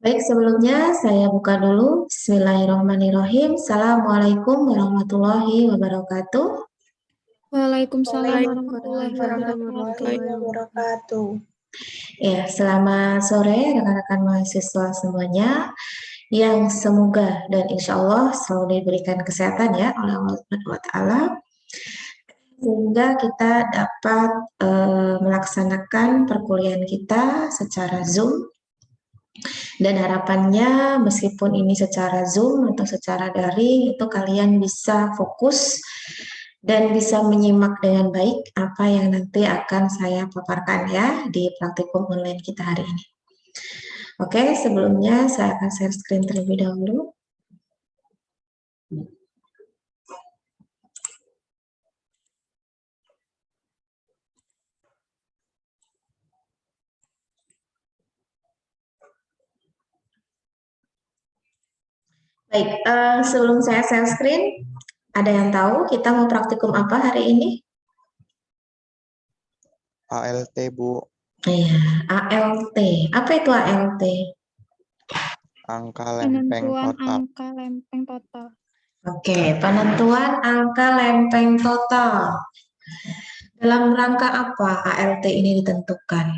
Baik, sebelumnya saya buka dulu. Bismillahirrahmanirrahim. Assalamualaikum warahmatullahi wabarakatuh. Waalaikumsalam warahmatullahi Waalaikumsalam wabarakatuh. warahmatullahi wabarakatuh. Ya, selamat sore rekan-rekan mahasiswa semuanya yang semoga dan insya Allah selalu diberikan kesehatan ya oleh Allah Subhanahu wa Ta'ala, sehingga kita dapat melaksanakan perkuliahan kita secara Zoom. Dan harapannya meskipun ini secara Zoom atau secara daring, itu kalian bisa fokus dan bisa menyimak dengan baik apa yang nanti akan saya paparkan ya di praktikum online kita hari ini. Oke, sebelumnya saya akan share screen terlebih dahulu. Baik, sebelum saya share screen, ada yang tahu kita mau praktikum apa hari ini? ALT, Bu. Iya, ALT. Apa itu ALT? Angka lempeng Penentuan total. angka lempeng total. Oke, penentuan angka lempeng total. Dalam rangka apa ALT ini ditentukan?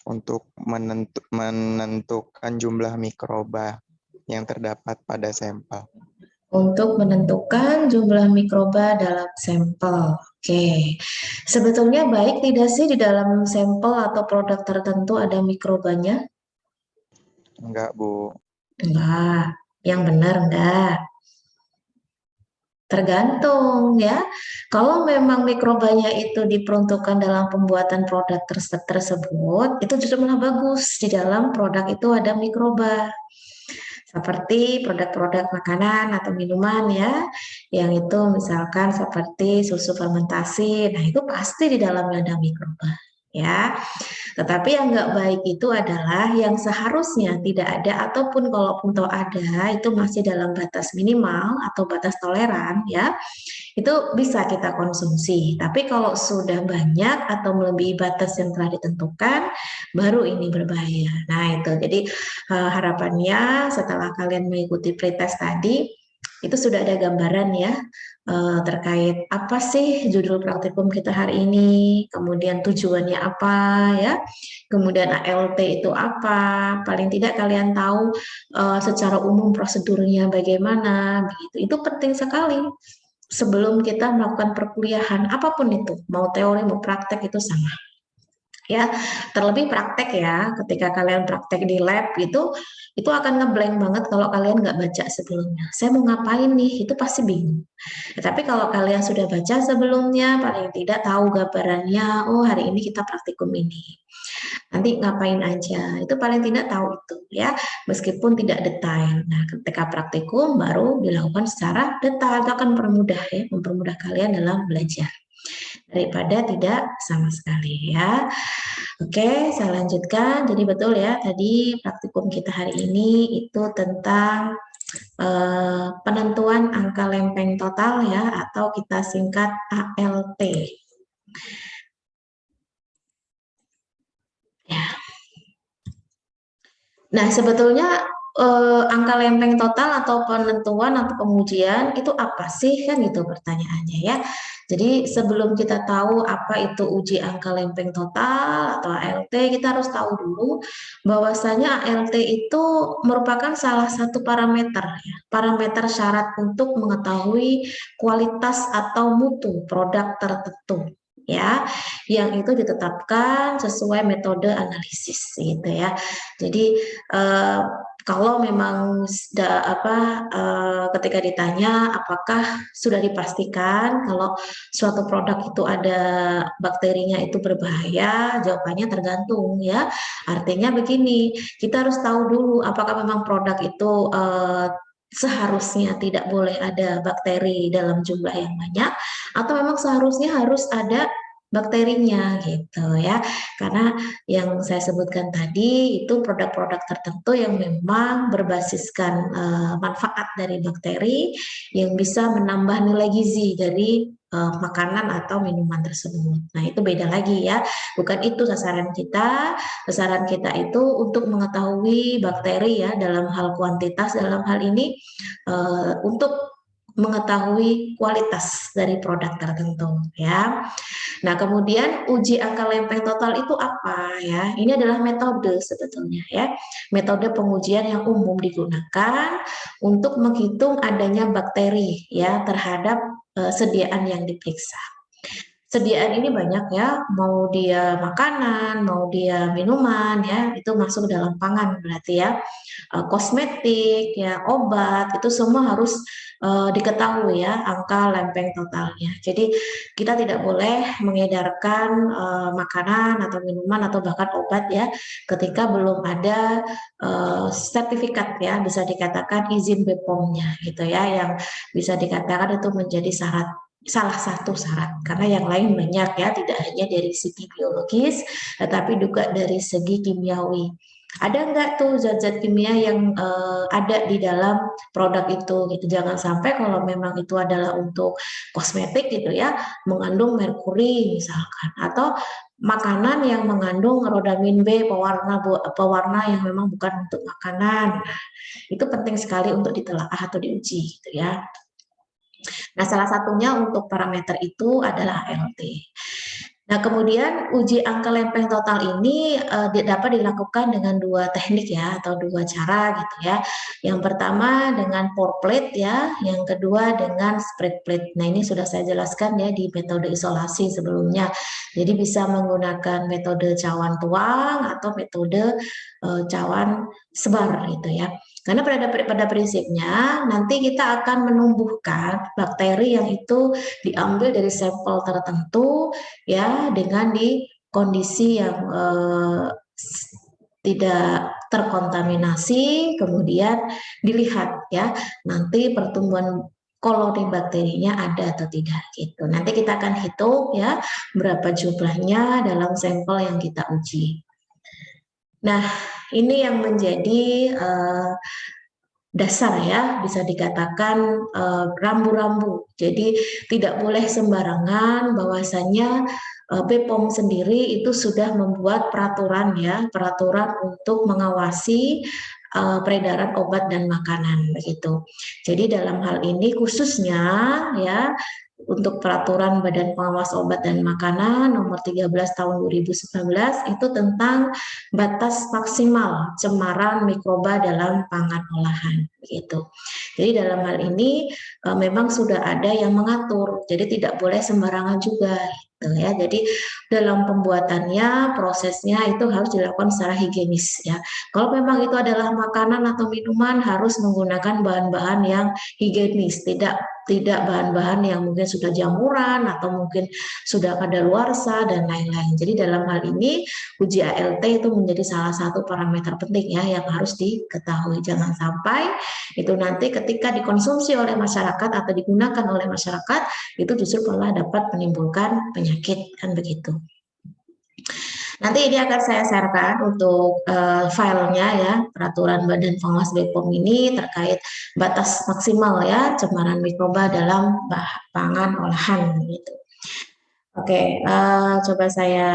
Untuk menentukan jumlah mikroba yang terdapat pada sampel. Untuk menentukan jumlah mikroba dalam sampel. Oke, sebetulnya baik tidak sih di dalam sampel atau produk tertentu ada mikrobanya? Enggak, Bu. Enggak, yang benar enggak. Tergantung ya. Kalau memang mikrobanya itu diperuntukkan dalam pembuatan produk tersebut, itu justru malah bagus. Di dalam produk itu ada mikroba. Seperti produk-produk makanan atau minuman ya, yang itu misalkan seperti susu fermentasi, nah itu pasti di dalamnya ada mikroba ya. Tetapi yang nggak baik itu adalah yang seharusnya tidak ada ataupun kalaupun toh ada itu masih dalam batas minimal atau batas toleran ya, itu bisa kita konsumsi. Tapi kalau sudah banyak atau melebihi batas yang telah ditentukan, baru ini berbahaya. Nah itu, jadi harapannya setelah kalian mengikuti pretest tadi, itu sudah ada gambaran ya terkait apa sih judul praktikum kita hari ini, kemudian tujuannya apa ya, kemudian ALT itu apa, paling tidak kalian tahu secara umum prosedurnya bagaimana, begitu. Itu penting sekali sebelum kita melakukan perkuliahan apapun itu, mau teori mau praktek itu sama. Ya, terlebih praktek ya, ketika kalian praktek di lab itu akan ngeblank banget kalau kalian nggak baca sebelumnya. Saya mau ngapain nih, itu pasti bingung. Tapi kalau kalian sudah baca sebelumnya, paling tidak tahu gambarannya, oh hari ini kita praktikum ini. Nanti ngapain aja, itu paling tidak tahu itu ya, meskipun tidak detail. Nah, ketika praktikum baru dilakukan secara detail, itu akan mempermudah ya, mempermudah kalian dalam belajar daripada tidak sama sekali ya. Oke, saya lanjutkan. Jadi betul ya, tadi praktikum kita hari ini itu tentang penentuan angka lempeng total ya, atau kita singkat ALT. Ya. Nah, sebetulnya angka lempeng total atau penentuan atau pengujian itu apa sih, kan itu pertanyaannya ya. Jadi sebelum kita tahu apa itu uji angka lempeng total atau ALT, kita harus tahu dulu bahwasanya ALT itu merupakan salah satu parameter ya, parameter syarat untuk mengetahui kualitas atau mutu produk tertentu ya, yang itu ditetapkan sesuai metode analisis gitu ya. Jadi kalau memang ketika ditanya apakah sudah dipastikan kalau suatu produk itu ada bakterinya itu berbahaya, jawabannya tergantung ya. Artinya begini, kita harus tahu dulu apakah memang produk itu seharusnya tidak boleh ada bakteri dalam jumlah yang banyak, atau memang seharusnya harus ada bakterinya gitu ya. Karena yang saya sebutkan tadi itu produk-produk tertentu yang memang berbasiskan manfaat dari bakteri yang bisa menambah nilai gizi dari makanan atau minuman tersebut. Nah, itu beda lagi ya. Bukan itu sasaran kita. Sasaran kita itu untuk mengetahui bakteri ya dalam hal kuantitas, dalam hal ini untuk mengetahui kualitas dari produk tertentu ya. Nah, kemudian uji angka lempeng total itu apa ya? Ini adalah metode sebetulnya ya. Metode pengujian yang umum digunakan untuk menghitung adanya bakteri ya terhadap sediaan yang diperiksa. Sediaan ini banyak ya, mau dia makanan, mau dia minuman ya, itu masuk dalam pangan berarti ya. Kosmetik ya, obat itu semua harus diketahui ya angka lempeng totalnya. Jadi kita tidak boleh mengedarkan makanan atau minuman atau bahkan obat ya ketika belum ada sertifikat ya, bisa dikatakan izin BPOM-nya gitu ya, yang bisa dikatakan itu menjadi salah satu syarat, karena yang lain banyak ya, tidak hanya dari segi biologis tetapi juga dari segi kimiawi. Ada nggak tuh zat-zat kimia yang ada di dalam produk itu gitu. Jangan sampai kalau memang itu adalah untuk kosmetik gitu ya, mengandung merkuri misalkan, atau makanan yang mengandung rodamin B pewarna yang memang bukan untuk makanan. Nah, itu penting sekali untuk ditelaah atau diuji gitu ya. Nah, salah satunya untuk parameter itu adalah ALT. Nah, kemudian uji angka lempeng total ini dapat dilakukan dengan dua teknik ya, atau dua cara gitu ya. Yang pertama dengan pour plate ya, yang kedua dengan spread plate. Nah, ini sudah saya jelaskan ya di metode isolasi sebelumnya. Jadi bisa menggunakan metode cawan tuang atau metode cawan sebar gitu ya. Karena pada prinsipnya nanti kita akan menumbuhkan bakteri yang itu diambil dari sampel tertentu ya dengan di kondisi yang tidak terkontaminasi, kemudian dilihat ya nanti pertumbuhan koloni bakterinya ada atau tidak gitu. Nanti kita akan hitung ya berapa jumlahnya dalam sampel yang kita uji. Nah, ini yang menjadi dasar ya, bisa dikatakan rambu-rambu. Jadi tidak boleh sembarangan, bahwasanya BPOM sendiri itu sudah membuat peraturan ya, peraturan untuk mengawasi peredaran obat dan makanan begitu. Jadi dalam hal ini khususnya ya untuk peraturan Badan Pengawas Obat dan Makanan nomor 13 tahun 2019 itu tentang batas maksimal cemaran mikroba dalam pangan olahan gitu. Jadi dalam hal ini memang sudah ada yang mengatur. Jadi tidak boleh sembarangan juga gitu ya. Jadi dalam pembuatannya prosesnya itu harus dilakukan secara higienis ya. Kalau memang itu adalah makanan atau minuman harus menggunakan bahan-bahan yang higienis, tidak bahan-bahan yang mungkin sudah jamuran atau mungkin sudah kadaluarsa dan lain-lain. Jadi dalam hal ini uji ALT itu menjadi salah satu parameter penting ya yang harus diketahui. Jangan sampai itu nanti ketika dikonsumsi oleh masyarakat atau digunakan oleh masyarakat itu justru malah dapat menimbulkan penyakit kan begitu. Nanti ini akan saya sharekan untuk filenya ya, peraturan Badan Pengawas BPOM ini terkait batas maksimal ya cemaran mikroba dalam pangan olahan gitu. Oke, coba saya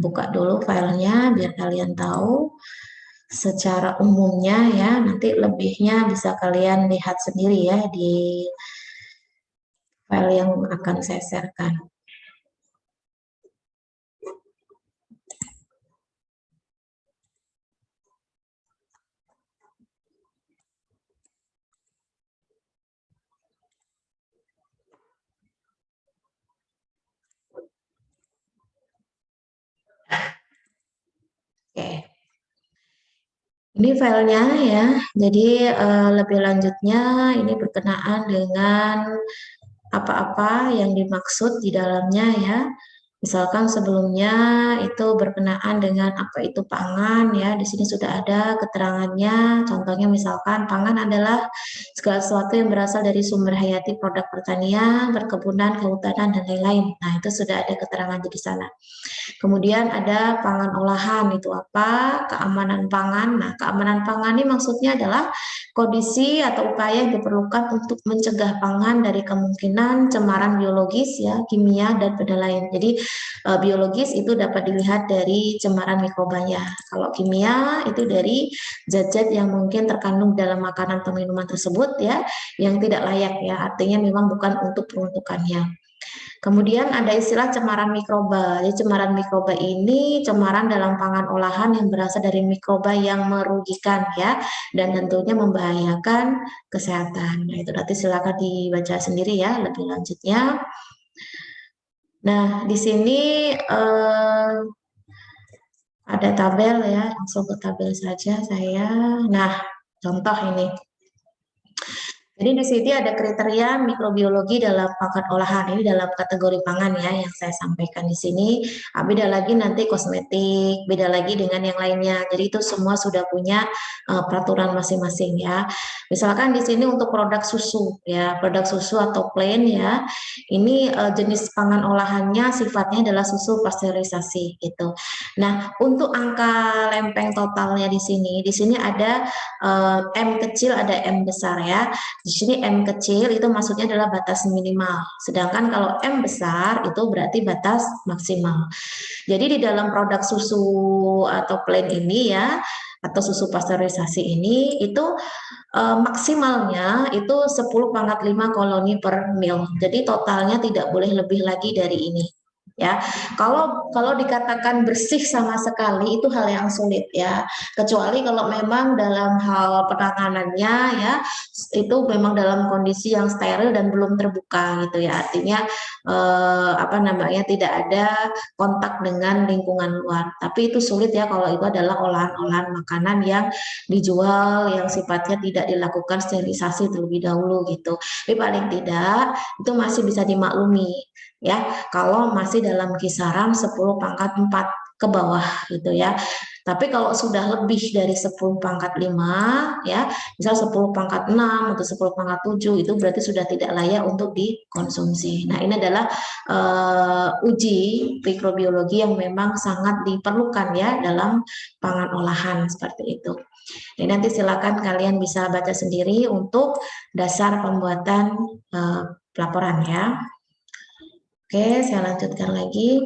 buka dulu filenya biar kalian tahu secara umumnya ya, nanti lebihnya bisa kalian lihat sendiri ya di file yang akan saya sharekan. Oke. Ini filenya ya, jadi lebih lanjutnya ini berkenaan dengan apa-apa yang dimaksud di dalamnya ya. Misalkan sebelumnya itu berkenaan dengan apa itu pangan ya, di sini sudah ada keterangannya. Contohnya misalkan pangan adalah segala sesuatu yang berasal dari sumber hayati produk pertanian, perkebunan, kehutanan dan lain-lain. Nah, itu sudah ada keterangan di sana. Kemudian ada pangan olahan, itu apa? Keamanan pangan. Nah, keamanan pangan ini maksudnya adalah kondisi atau upaya yang diperlukan untuk mencegah pangan dari kemungkinan cemaran biologis ya, kimia dan benda lain. Jadi biologis itu dapat dilihat dari cemaran mikrobanya. Kalau kimia itu dari zat-zat yang mungkin terkandung dalam makanan atau minuman tersebut ya, yang tidak layak ya, artinya memang bukan untuk peruntukannya. Kemudian ada istilah cemaran mikroba. Jadi cemaran mikroba ini cemaran dalam pangan olahan yang berasal dari mikroba yang merugikan ya, dan tentunya membahayakan kesehatan. Nah, itu nanti silakan dibaca sendiri ya lebih lanjutnya. Nah, di sini ada tabel ya, langsung ke tabel saja saya. Nah, contoh ini. Jadi di sini ada kriteria mikrobiologi dalam pakan olahan, ini dalam kategori pangan ya yang saya sampaikan di sini. Beda lagi nanti kosmetik, beda lagi dengan yang lainnya. Jadi itu semua sudah punya peraturan masing-masing ya. Misalkan di sini untuk produk susu ya, produk susu atau plain ya. Ini jenis pangan olahannya sifatnya adalah susu pasteurisasi gitu. Nah, untuk angka lempeng totalnya di sini ada M kecil, ada M besar ya. Di sini M kecil itu maksudnya adalah batas minimal. Sedangkan kalau M besar itu berarti batas maksimal. Jadi di dalam produk susu atau plain ini ya, atau susu pasteurisasi ini itu maksimalnya itu 10⁻5 koloni per mil. Jadi totalnya tidak boleh lebih lagi dari ini. Ya, kalau dikatakan bersih sama sekali itu hal yang sulit ya, kecuali kalau memang dalam hal penanganannya ya itu memang dalam kondisi yang steril dan belum terbuka gitu ya, artinya tidak ada kontak dengan lingkungan luar. Tapi itu sulit ya kalau itu adalah olahan-olahan makanan yang dijual yang sifatnya tidak dilakukan sterilisasi terlebih dahulu gitu. Tapi paling tidak itu masih bisa dimaklumi ya kalau masih dalam kisaran 10⁻4 ke bawah gitu ya. Tapi kalau sudah lebih dari 10⁻5 ya, misal 10⁻6 atau 10⁻7 itu berarti sudah tidak layak untuk dikonsumsi. Nah, ini adalah uji mikrobiologi yang memang sangat diperlukan ya dalam pangan olahan seperti itu. Jadi nanti silakan kalian bisa baca sendiri untuk dasar pembuatan pelaporan ya. Oke, saya lanjutkan lagi.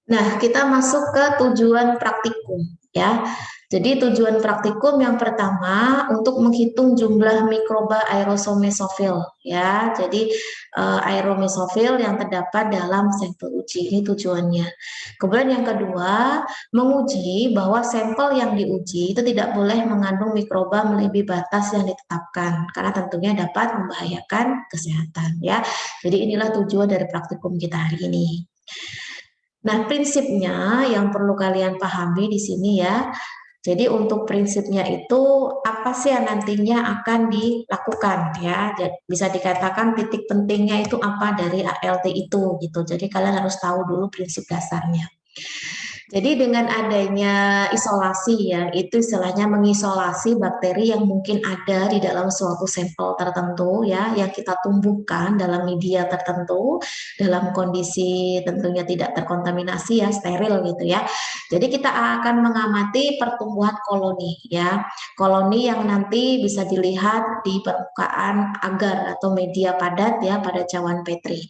Nah, kita masuk ke tujuan praktikum ya. Jadi tujuan praktikum yang pertama untuk menghitung jumlah mikroba aerosomesofil ya. Jadi aeromesofil yang terdapat dalam sampel uji, ini tujuannya. Kemudian yang kedua, menguji bahwa sampel yang diuji itu tidak boleh mengandung mikroba melebihi batas yang ditetapkan karena tentunya dapat membahayakan kesehatan ya. Jadi inilah tujuan dari praktikum kita hari ini. Nah, prinsipnya yang perlu kalian pahami di sini ya. Jadi untuk prinsipnya itu apa sih yang nantinya akan dilakukan ya. Jadi, bisa dikatakan titik pentingnya itu apa dari ALT itu gitu. Jadi kalian harus tahu dulu prinsip dasarnya. Jadi dengan adanya isolasi ya, itu istilahnya mengisolasi bakteri yang mungkin ada di dalam suatu sampel tertentu ya, yang kita tumbuhkan dalam media tertentu, dalam kondisi tentunya tidak terkontaminasi ya, steril gitu ya. Jadi kita akan mengamati pertumbuhan koloni ya, koloni yang nanti bisa dilihat di permukaan agar atau media padat ya pada cawan Petri.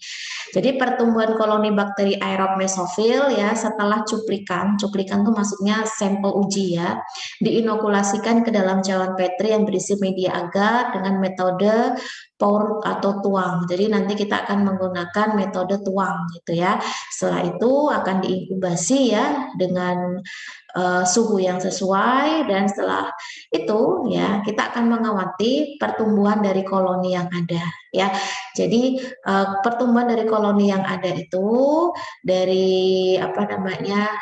Jadi pertumbuhan koloni bakteri aerob mesofil ya setelah cuplikan itu maksudnya sampel uji ya, diinokulasikan ke dalam cawan Petri yang berisi media agar dengan metode pour atau tuang. Jadi nanti kita akan menggunakan metode tuang gitu ya. Setelah itu akan diinkubasi ya dengan suhu yang sesuai, dan setelah itu ya kita akan mengamati pertumbuhan dari koloni yang ada ya. Jadi pertumbuhan dari koloni yang ada itu dari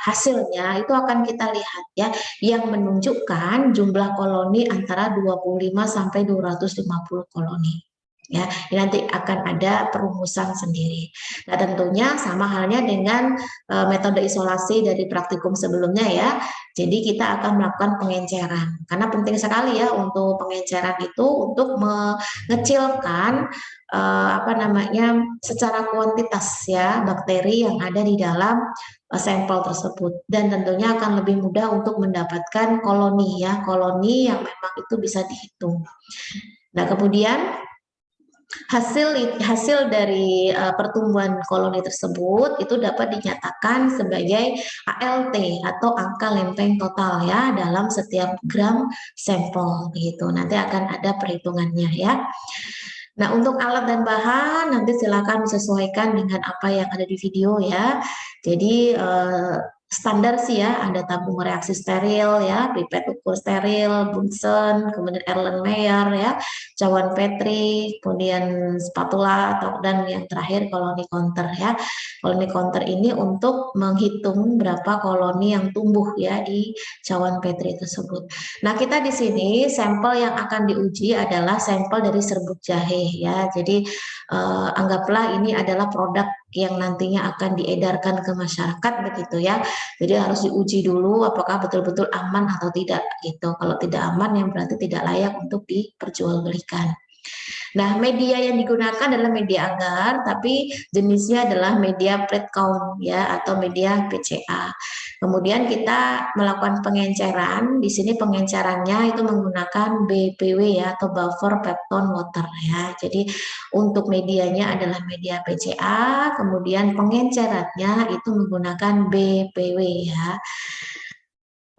hasilnya itu akan kita lihat ya, yang menunjukkan jumlah koloni antara 25 sampai 250 koloni. Ya, nanti akan ada perumusan sendiri. Nah, tentunya sama halnya dengan metode isolasi dari praktikum sebelumnya ya. Jadi kita akan melakukan pengenceran. Karena penting sekali ya untuk pengenceran itu untuk mengecilkan secara kuantitas ya bakteri yang ada di dalam sampel tersebut, dan tentunya akan lebih mudah untuk mendapatkan koloni yang memang itu bisa dihitung. Nah, kemudian hasil dari pertumbuhan koloni tersebut itu dapat dinyatakan sebagai ALT atau angka lempeng total ya dalam setiap gram sampel gitu. Nanti akan ada perhitungannya ya. Nah, untuk alat dan bahan nanti silakan disesuaikan dengan apa yang ada di video ya. Jadi standar sih ya, ada tabung reaksi steril ya, pipet ukur steril, Bunsen, kemudian Erlenmeyer ya, cawan Petri, kemudian spatula dan yang terakhir koloni counter ya. Koloni counter ini untuk menghitung berapa koloni yang tumbuh ya di cawan Petri tersebut. Nah, kita di sini sampel yang akan diuji adalah sampel dari serbuk jahe ya. Jadi anggaplah ini adalah produk yang nantinya akan diedarkan ke masyarakat begitu ya. Jadi harus diuji dulu apakah betul-betul aman atau tidak gitu. Kalau tidak aman yang berarti tidak layak untuk diperjualbelikan. Nah, media yang digunakan adalah media agar, tapi jenisnya adalah media plate count ya atau media PCA. Kemudian kita melakukan pengenceran. Di sini pengencerannya itu menggunakan BPW ya atau buffer peptone water ya. Jadi untuk medianya adalah media PCA, kemudian pengencerannya itu menggunakan BPW ya.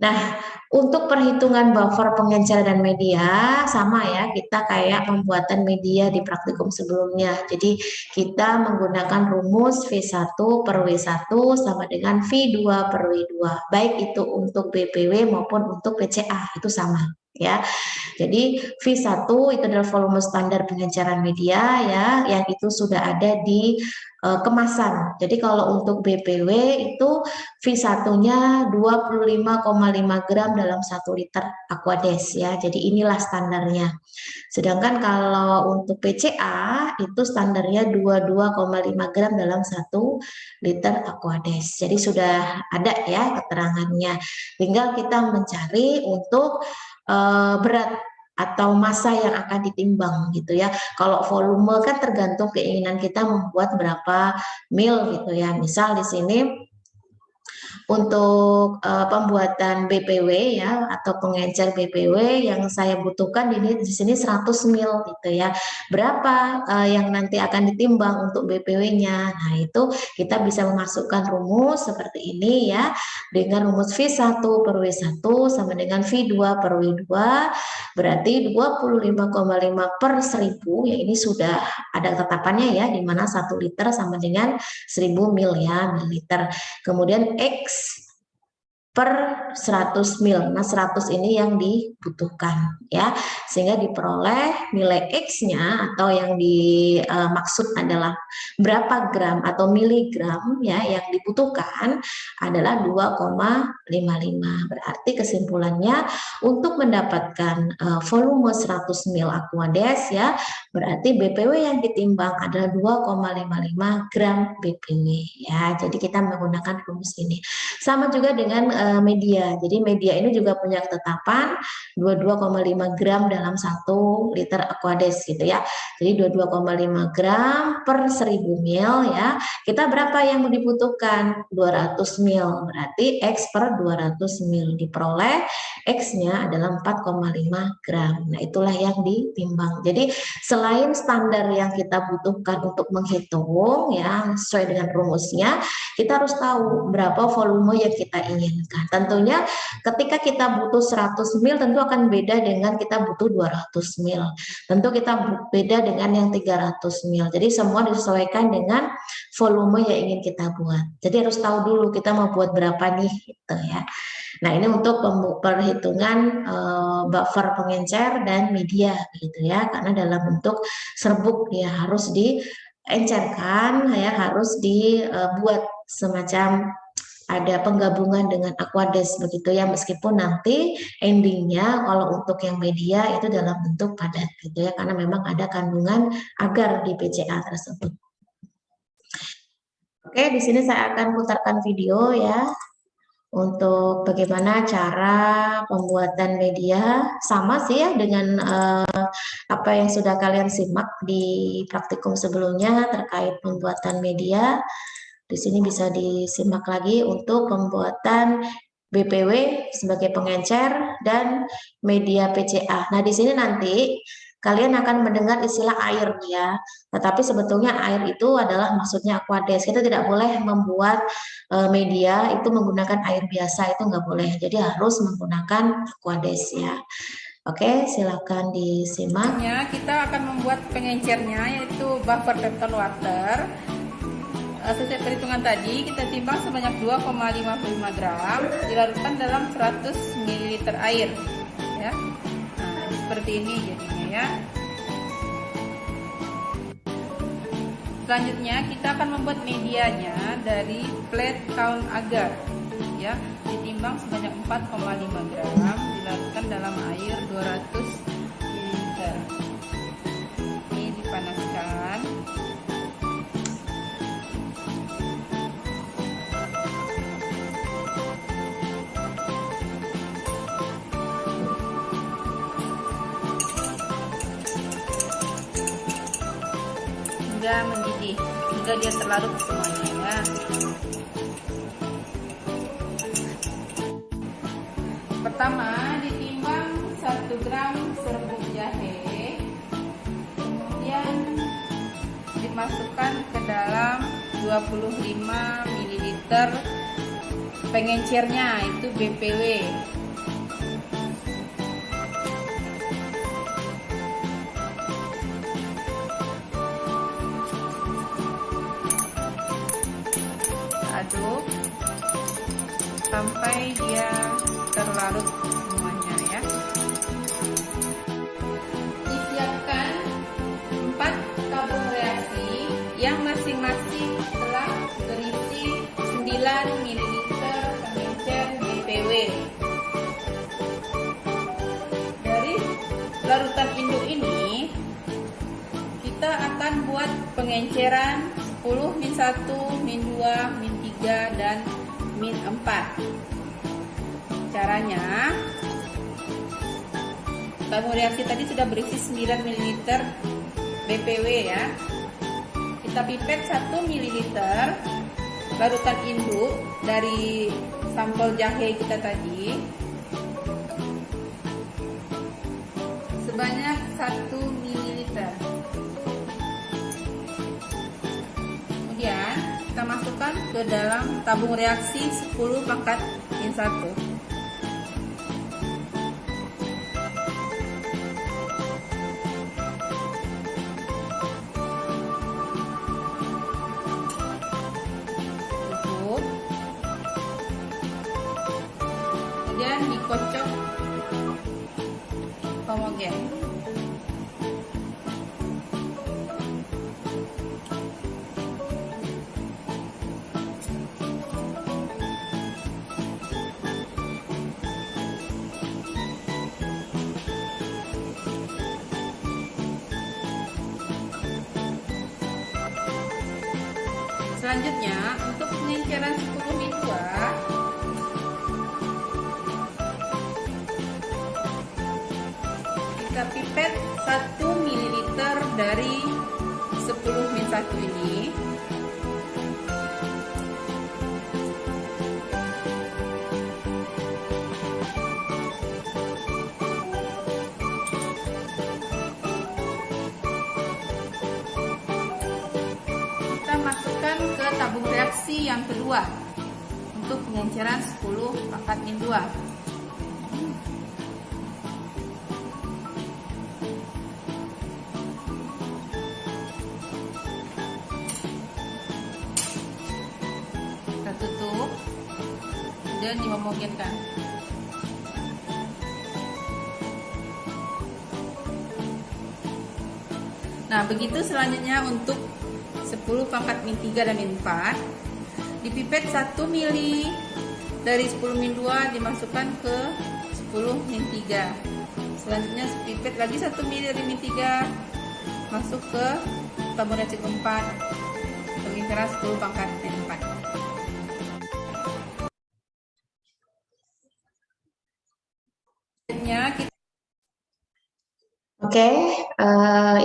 Nah, untuk perhitungan buffer pengencer dan media sama ya, kita kayak pembuatan media di praktikum sebelumnya. Jadi kita menggunakan rumus V1 per W1 sama dengan V2 per W2. Baik itu untuk BPW maupun untuk PCA, itu sama ya. Jadi V1 itu adalah volume standar pengenceran media ya, yang itu sudah ada di kemasan. Jadi kalau untuk BPW itu V1-nya 25,5 gram dalam 1 liter Aquades ya. Jadi inilah standarnya. Sedangkan kalau untuk PCA itu standarnya 22,5 gram dalam 1 liter Aquades. Jadi sudah ada ya keterangannya. Tinggal kita mencari untuk berat atau massa yang akan ditimbang gitu ya. Kalau volume kan tergantung keinginan kita membuat berapa mil gitu ya. Misal di sini untuk pembuatan BPW ya atau pengencer BPW yang saya butuhkan di sini 100 mil gitu ya. Berapa yang nanti akan ditimbang untuk BPW-nya? Nah, itu kita bisa memasukkan rumus seperti ini ya. Dengan rumus V1 per W1 sama dengan V2 per W2 berarti 25,5 per 1000 ya, ini sudah ada tetapannya ya, di mana 1 liter sama dengan 1000 mil ya, mililiter. Kemudian X per 100 mil. Nah, 100 ini yang dibutuhkan ya. Sehingga diperoleh nilai X-nya atau yang dimaksud adalah berapa gram atau miligram ya yang dibutuhkan adalah 2,55. Berarti kesimpulannya untuk mendapatkan volume 100 mil Aquades ya, berarti BPW yang ditimbang adalah 2,55 gram BPW ya. Jadi kita menggunakan rumus ini. Sama juga dengan media. Jadi media ini juga punya ketetapan 22,5 gram dalam 1 liter Aquades gitu ya. Jadi 22,5 gram per 1000 mil ya. Kita berapa yang dibutuhkan? 200 mil. Berarti X per 200 mil diperoleh. X-nya adalah 4,5 gram. Nah, itulah yang ditimbang. Jadi selain standar yang kita butuhkan untuk menghitung ya sesuai dengan rumusnya, kita harus tahu berapa volume yang kita inginkan. didistribusikan. Tentunya ketika kita butuh 100 mil tentu akan beda dengan kita butuh 200 mil. Tentu kita beda dengan yang 300 mil. Jadi semua disesuaikan dengan volume yang ingin kita buat. Jadi harus tahu dulu kita mau buat berapa nih gitu ya. Nah, ini untuk perhitungan buffer pengencer dan media gitu ya. Karena dalam bentuk serbuk dia harus diencerkan ya, harus dibuat semacam ada penggabungan dengan Aquades begitu ya, meskipun nanti endingnya kalau untuk yang media itu dalam bentuk padat gitu ya, karena memang ada kandungan agar di PCA tersebut. Oke, di sini saya akan putarkan video ya untuk bagaimana cara pembuatan media, sama sih ya dengan apa yang sudah kalian simak di praktikum sebelumnya terkait pembuatan media. Di sini bisa disimak lagi untuk pembuatan BPW sebagai pengencer dan media PCA. Nah, di sini nanti kalian akan mendengar istilah air ya. Tetapi sebetulnya air itu adalah maksudnya Aquades. Kita tidak boleh membuat media itu menggunakan air biasa, itu nggak boleh. Jadi harus menggunakan Aquades ya. Oke, silakan disimak. Kita akan membuat pengencernya yaitu buffer total water. Sesuai perhitungan tadi, kita timbang sebanyak 2,55 gram, dilarutkan dalam 100 ml air. Ya. Nah, seperti ini jadinya ya. Selanjutnya, kita akan membuat medianya dari plate count agar. Ya, ditimbang sebanyak 4,5 gram, dilarutkan dalam air 200 ml. Ini dipanaskan. Hingga mendidih, hingga dia terlarut semuanya ya. Pertama, ditimbang 1 gram serbuk jahe, kemudian dimasukkan ke dalam 25 ml pengencernya, itu BPW. Aduk sampai dia terlarut semuanya ya. Disiapkan 4 tabung reaksi yang masing-masing telah berisi 9 ml pengencer BPW. Dari larutan induk ini kita akan buat pengenceran 10, min 1, min 2, min 3, dan min 4. Caranya, tabung reaksi tadi sudah berisi 9 ml BPW ya. Kita pipet 1 ml larutan induk dari sampel jahe kita tadi sebanyak 1 ml. Kemudian kita masukkan ke dalam tabung reaksi 10 pangkat min 1. Tutup. Kemudian dikocok homogen. Selanjutnya, untuk pengenceran 10 min 2, kita pipet 1 ml dari 10 min 1 ini. Masukkan ke tabung reaksi yang kedua untuk untuk pengenceran 10 pangkat min 2. Kita tutup dan dihomogenkan. Nah, begitu selanjutnya untuk 10 pangkat min 3 dan min 4. Dipipet 1 mili dari 10 min 2 dimasukkan ke 10 min 3. Selanjutnya pipet lagi 1 mili dari min 3 masuk ke tabung reaksi keempat. Pengenceran 10 pangkat min 4. Oke,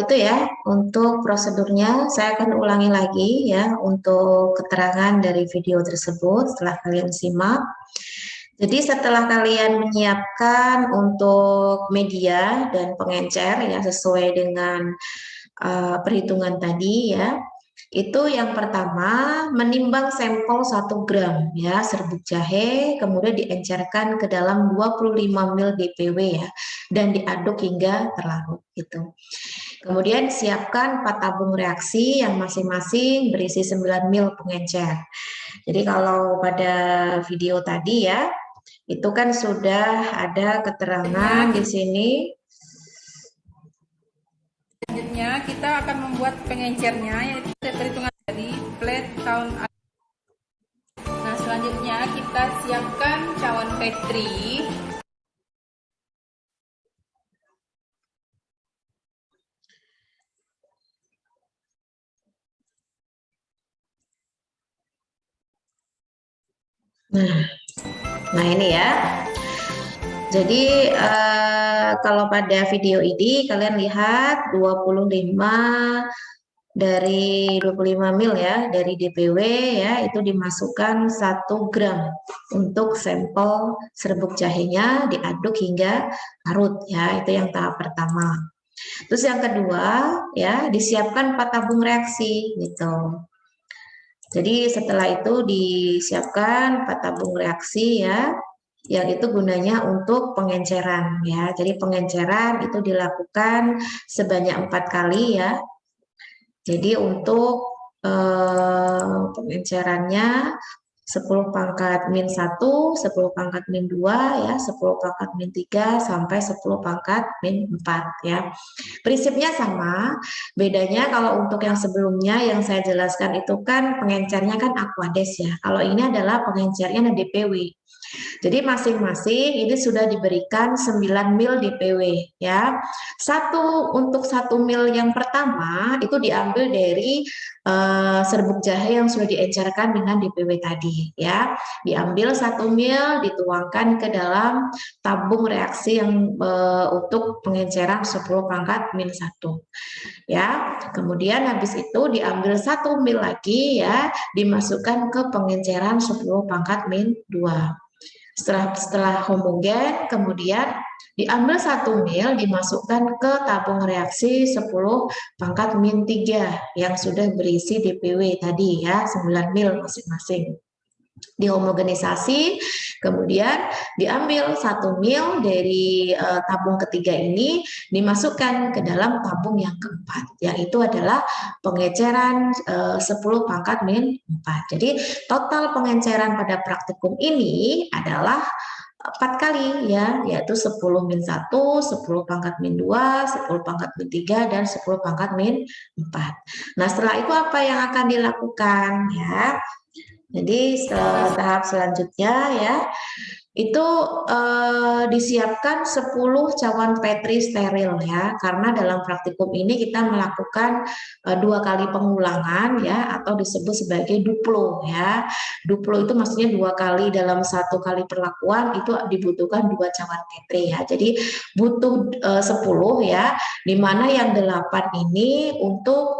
itu ya untuk prosedurnya. Saya akan ulangi lagi ya untuk keterangan dari video tersebut setelah kalian simak. Jadi setelah kalian menyiapkan untuk media dan pengencer ya sesuai dengan perhitungan tadi ya. Itu yang pertama, menimbang sampel 1 gram ya serbuk jahe, kemudian diencerkan ke dalam 25 ml DPW ya, dan diaduk hingga terlarut gitu. Kemudian siapkan 4 tabung reaksi yang masing-masing berisi 9 ml pengencer. Jadi kalau pada video tadi ya, itu kan sudah ada keterangan di sini. Selanjutnya kita akan membuat pengencernya, yaitu perhitungan dari plate count. Nah, selanjutnya kita siapkan cawan Petri. Nah ini ya. Jadi kalau pada video ini kalian lihat 25 dari 25 ml ya dari DPW ya itu dimasukkan 1 gram untuk sampel serbuk jahenya diaduk hingga larut ya, itu yang tahap pertama. Terus yang kedua ya disiapkan 4 tabung reaksi gitu. Jadi setelah itu disiapkan 4 tabung reaksi ya, yang itu gunanya untuk pengenceran ya. Jadi pengenceran itu dilakukan sebanyak 4 kali ya. Jadi untuk pengencerannya 10 pangkat min 1, 10 pangkat min 2 ya, 10 pangkat min 3 sampai 10 pangkat min 4 ya. Prinsipnya sama, bedanya kalau untuk yang sebelumnya yang saya jelaskan itu kan pengencernya kan Aquades ya. Kalau ini adalah pengencernya DPW. Jadi masing-masing ini sudah diberikan 9 ml DPW ya. Untuk 1 ml yang pertama itu diambil dari serbuk jahe yang sudah diencerkan dengan DPW tadi ya. Diambil 1 ml dituangkan ke dalam tabung reaksi yang untuk pengenceran 10 pangkat min 1 ya. Kemudian habis itu diambil 1 ml lagi ya, dimasukkan ke pengenceran 10 pangkat min 2. Setelah homogen, kemudian diambil 1 ml dimasukkan ke tabung reaksi 10 pangkat min 3 yang sudah berisi DPW tadi ya, 9 ml masing-masing. Dihomogenisasi, kemudian diambil 1 ml dari tabung ketiga ini dimasukkan ke dalam tabung yang keempat, yaitu adalah pengenceran 10 pangkat min 4. Jadi total pengenceran pada praktikum ini adalah 4 kali ya, yaitu 10 min 1, 10 pangkat min 2, 10 pangkat min 3, dan 10 pangkat min 4. Nah setelah itu apa yang akan dilakukan ya? Jadi tahap selanjutnya ya itu disiapkan 10 cawan Petri steril ya, karena dalam praktikum ini kita melakukan 2 kali pengulangan ya, atau disebut sebagai duplo ya. Duplo itu maksudnya 2 kali dalam 1 kali perlakuan itu dibutuhkan 2 cawan Petri ya. Jadi butuh 10 ya, dimana yang 8 ini untuk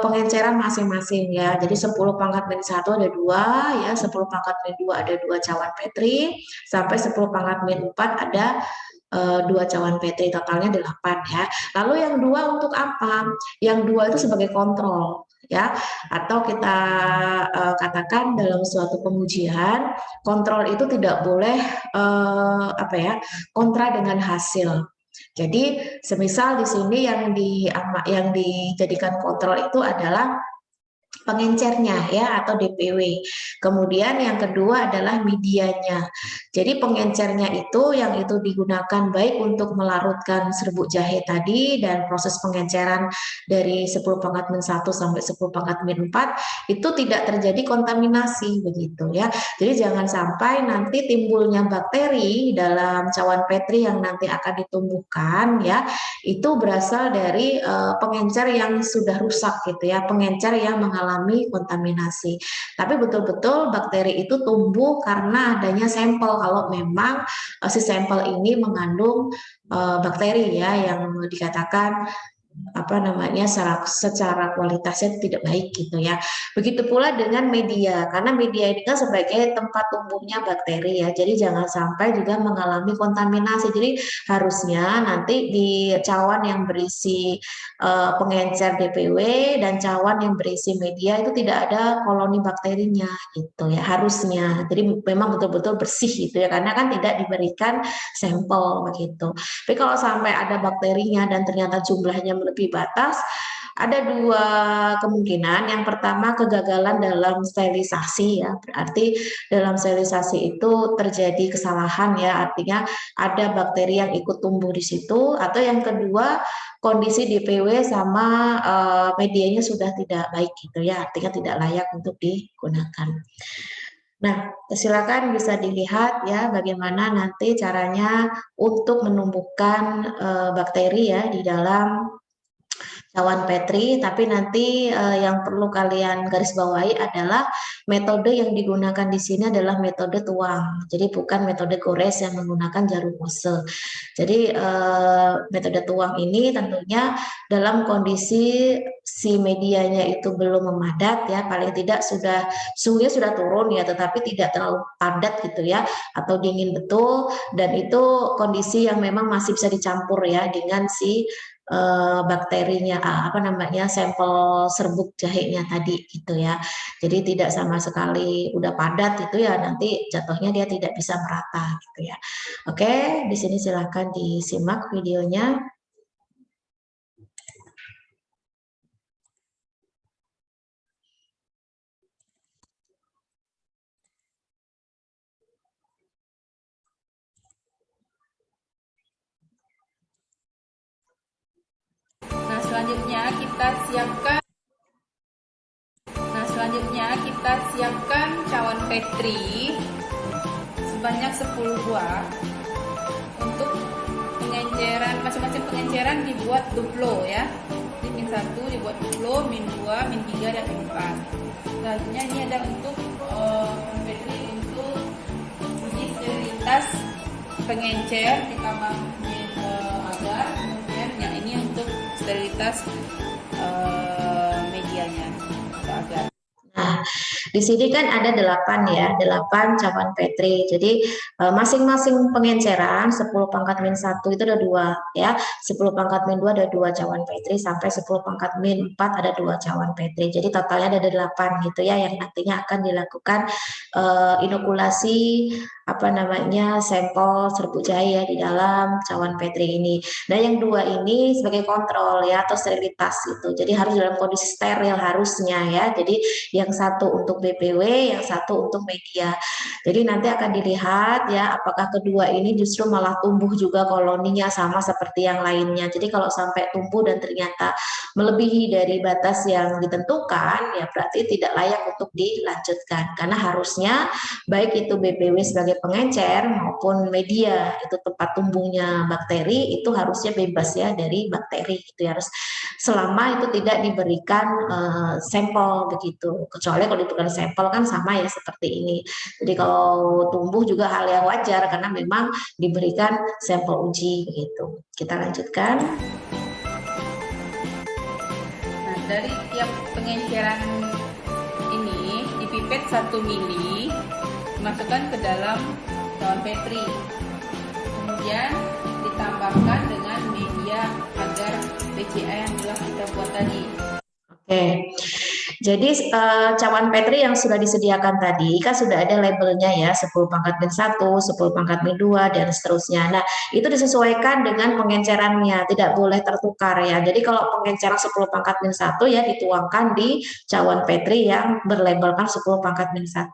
pengenceran masing-masing ya. Jadi 10 pangkat min 1 ada 2 ya, 10 pangkat min 2 ada 2 cawan Petri, sampai 10 pangkat min 4 ada 2 cawan Petri, totalnya 8 ya. Lalu yang 2 untuk apa? Yang 2 itu sebagai kontrol ya, atau kita katakan dalam suatu pengujian kontrol itu tidak boleh kontra dengan hasil. Jadi semisal di sini yang dijadikan kontrol itu adalah pengencernya ya atau DPW. Kemudian yang kedua adalah medianya. Jadi pengencernya itu yang itu digunakan baik untuk melarutkan serbuk jahe tadi dan proses pengenceran dari 10 pangkat min 1 sampai 10 pangkat min 4 itu tidak terjadi kontaminasi begitu ya. Jadi jangan sampai nanti timbulnya bakteri dalam cawan Petri yang nanti akan ditumbuhkan ya itu berasal dari pengencer yang sudah rusak gitu ya, pengencer yang mengalami kontaminasi. Tapi betul-betul bakteri itu tumbuh karena adanya sampel kalau memang si sampel ini mengandung bakteri ya yang dikatakan secara kualitasnya tidak baik gitu ya. Begitu pula dengan media, karena media ini kan sebagai tempat tumbuhnya bakteri ya. Jadi jangan sampai juga mengalami kontaminasi. Jadi harusnya nanti di cawan yang berisi pengencer DPW dan cawan yang berisi media itu tidak ada koloni bakterinya gitu ya. Harusnya. Jadi memang betul-betul bersih gitu ya, karena kan tidak diberikan sampel begitu. Tapi kalau sampai ada bakterinya dan ternyata jumlahnya lebih batas, ada 2 kemungkinan. Yang pertama kegagalan dalam sterilisasi ya, berarti dalam sterilisasi itu terjadi kesalahan ya, artinya ada bakteri yang ikut tumbuh di situ. Atau yang kedua kondisi DPW sama medianya sudah tidak baik gitu ya, artinya tidak layak untuk digunakan. Nah, silakan bisa dilihat ya bagaimana nanti caranya untuk menumbuhkan bakteri ya di dalam cawan Petri, tapi nanti yang perlu kalian garis bawahi adalah metode yang digunakan di sini adalah metode tuang. Jadi bukan metode gores yang menggunakan jarum Mohse. Jadi metode tuang ini tentunya dalam kondisi si medianya itu belum memadat ya, paling tidak suhunya sudah turun ya, tetapi tidak terlalu padat gitu ya, atau dingin betul, dan itu kondisi yang memang masih bisa dicampur ya dengan si bakterinya sampel serbuk jahenya tadi gitu ya. Jadi tidak sama sekali udah padat itu ya, nanti jatuhnya dia tidak bisa merata gitu ya. Oke, di sini silakan disimak videonya. Selanjutnya kita siapkan cawan Petri sebanyak 10 buah. Untuk pengenceran, masing-masing pengenceran dibuat duplo ya. Jadi min 1 dibuat duplo, min 2, min 3 dan min 4. Selanjutnya ini ada untuk Petri untuk uji sterilitas pengencer di kamar agar, kemudian yang ini untuk sterilitas medianya atau agar. Nah, di sini kan ada 8 ya, 8 cawan Petri. Jadi masing-masing pengenceran 10 pangkat min 1 itu ada 2 ya. 10 pangkat min 2 ada 2 cawan Petri, sampai 10 pangkat min 4 ada 2 cawan Petri. Jadi totalnya ada 8 gitu ya, yang nantinya akan dilakukan inokulasi sampel serbuk jahe ya di dalam cawan Petri ini. Nah, yang 2 ini sebagai kontrol ya atau sterilitas itu. Jadi harus dalam kondisi steril harusnya ya. Jadi yang satu untuk BPW, yang satu untuk media. Jadi nanti akan dilihat ya apakah kedua ini justru malah tumbuh juga koloninya sama seperti yang lainnya. Jadi kalau sampai tumbuh dan ternyata melebihi dari batas yang ditentukan ya berarti tidak layak untuk dilanjutkan. Karena harusnya baik itu BPW sebagai pengencer maupun media itu tempat tumbuhnya bakteri itu harusnya bebas ya dari bakteri itu harus selama itu tidak diberikan sampel begitu. Kecuali kalau diberikan sampel kan sama ya seperti ini. Jadi kalau tumbuh juga hal yang wajar karena memang diberikan sampel uji begitu. Kita lanjutkan. Nah, dari tiap pengenceran ini dipipet 1 mili, dimasukkan ke dalam cawan Petri. Kemudian ditambahkan dengan media agar PCA yang telah kita buat tadi. Oke, jadi cawan Petri yang sudah disediakan tadi kan sudah ada labelnya ya, 10 pangkat min 1, 10 pangkat min 2, dan seterusnya. Nah, itu disesuaikan dengan pengencerannya, tidak boleh tertukar ya. Jadi kalau pengenceran 10 pangkat min 1 ya dituangkan di cawan Petri yang berlabelkan 10 pangkat min 1.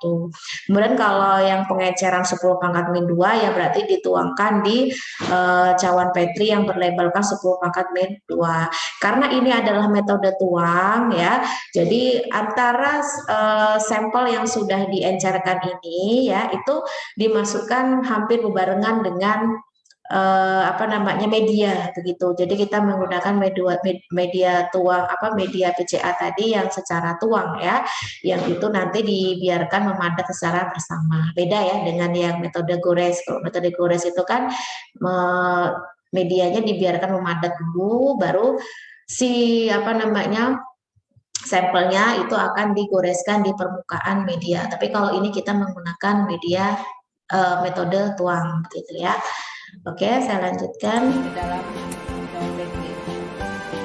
Kemudian kalau yang pengenceran 10 pangkat min 2 ya berarti dituangkan di cawan Petri yang berlabelkan 10 pangkat min 2. Karena ini adalah metode tuang ya. Jadi antara sampel yang sudah diencerkan ini ya itu dimasukkan hampir berbarengan dengan media begitu. Jadi kita menggunakan media tuang media PCA tadi yang secara tuang ya, yang itu nanti dibiarkan memadat secara bersama. Beda ya dengan yang metode gores. Kalau metode gores itu kan medianya dibiarkan memadat dulu, baru si sampelnya itu akan digoreskan di permukaan media. Tapi kalau ini kita menggunakan media metode tuang, gitu ya. Oke, saya lanjutkan. Ke dalam cawan Petri.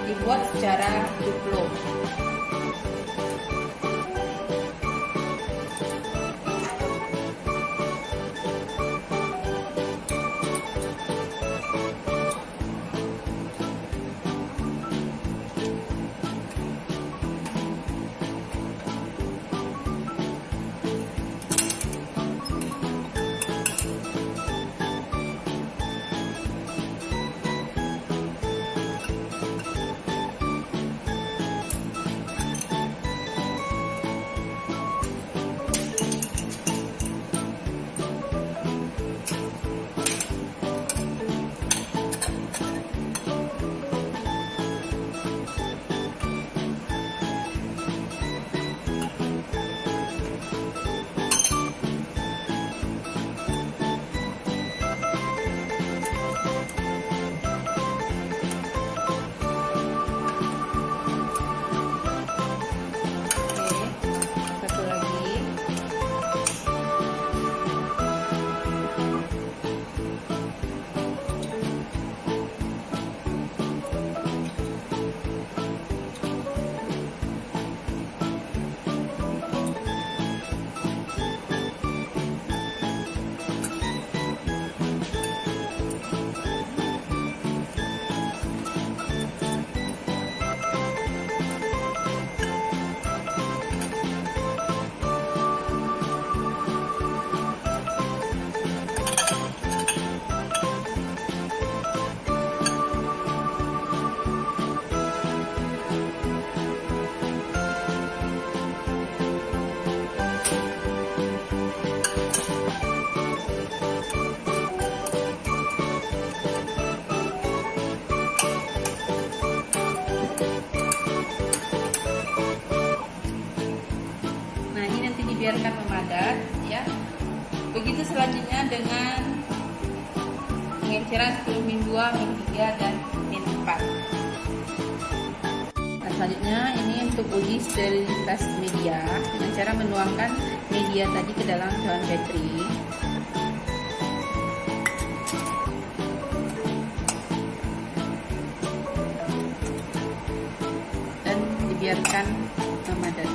Dibuat secara duplo. Biarkan memadat ya. Begitu selanjutnya dengan pengenceran 10 min 2, min 3 dan min 4. Nah, selanjutnya ini untuk uji sterilitas media dengan cara menuangkan media tadi ke dalam cawan Petri. Dan dibiarkan memadat.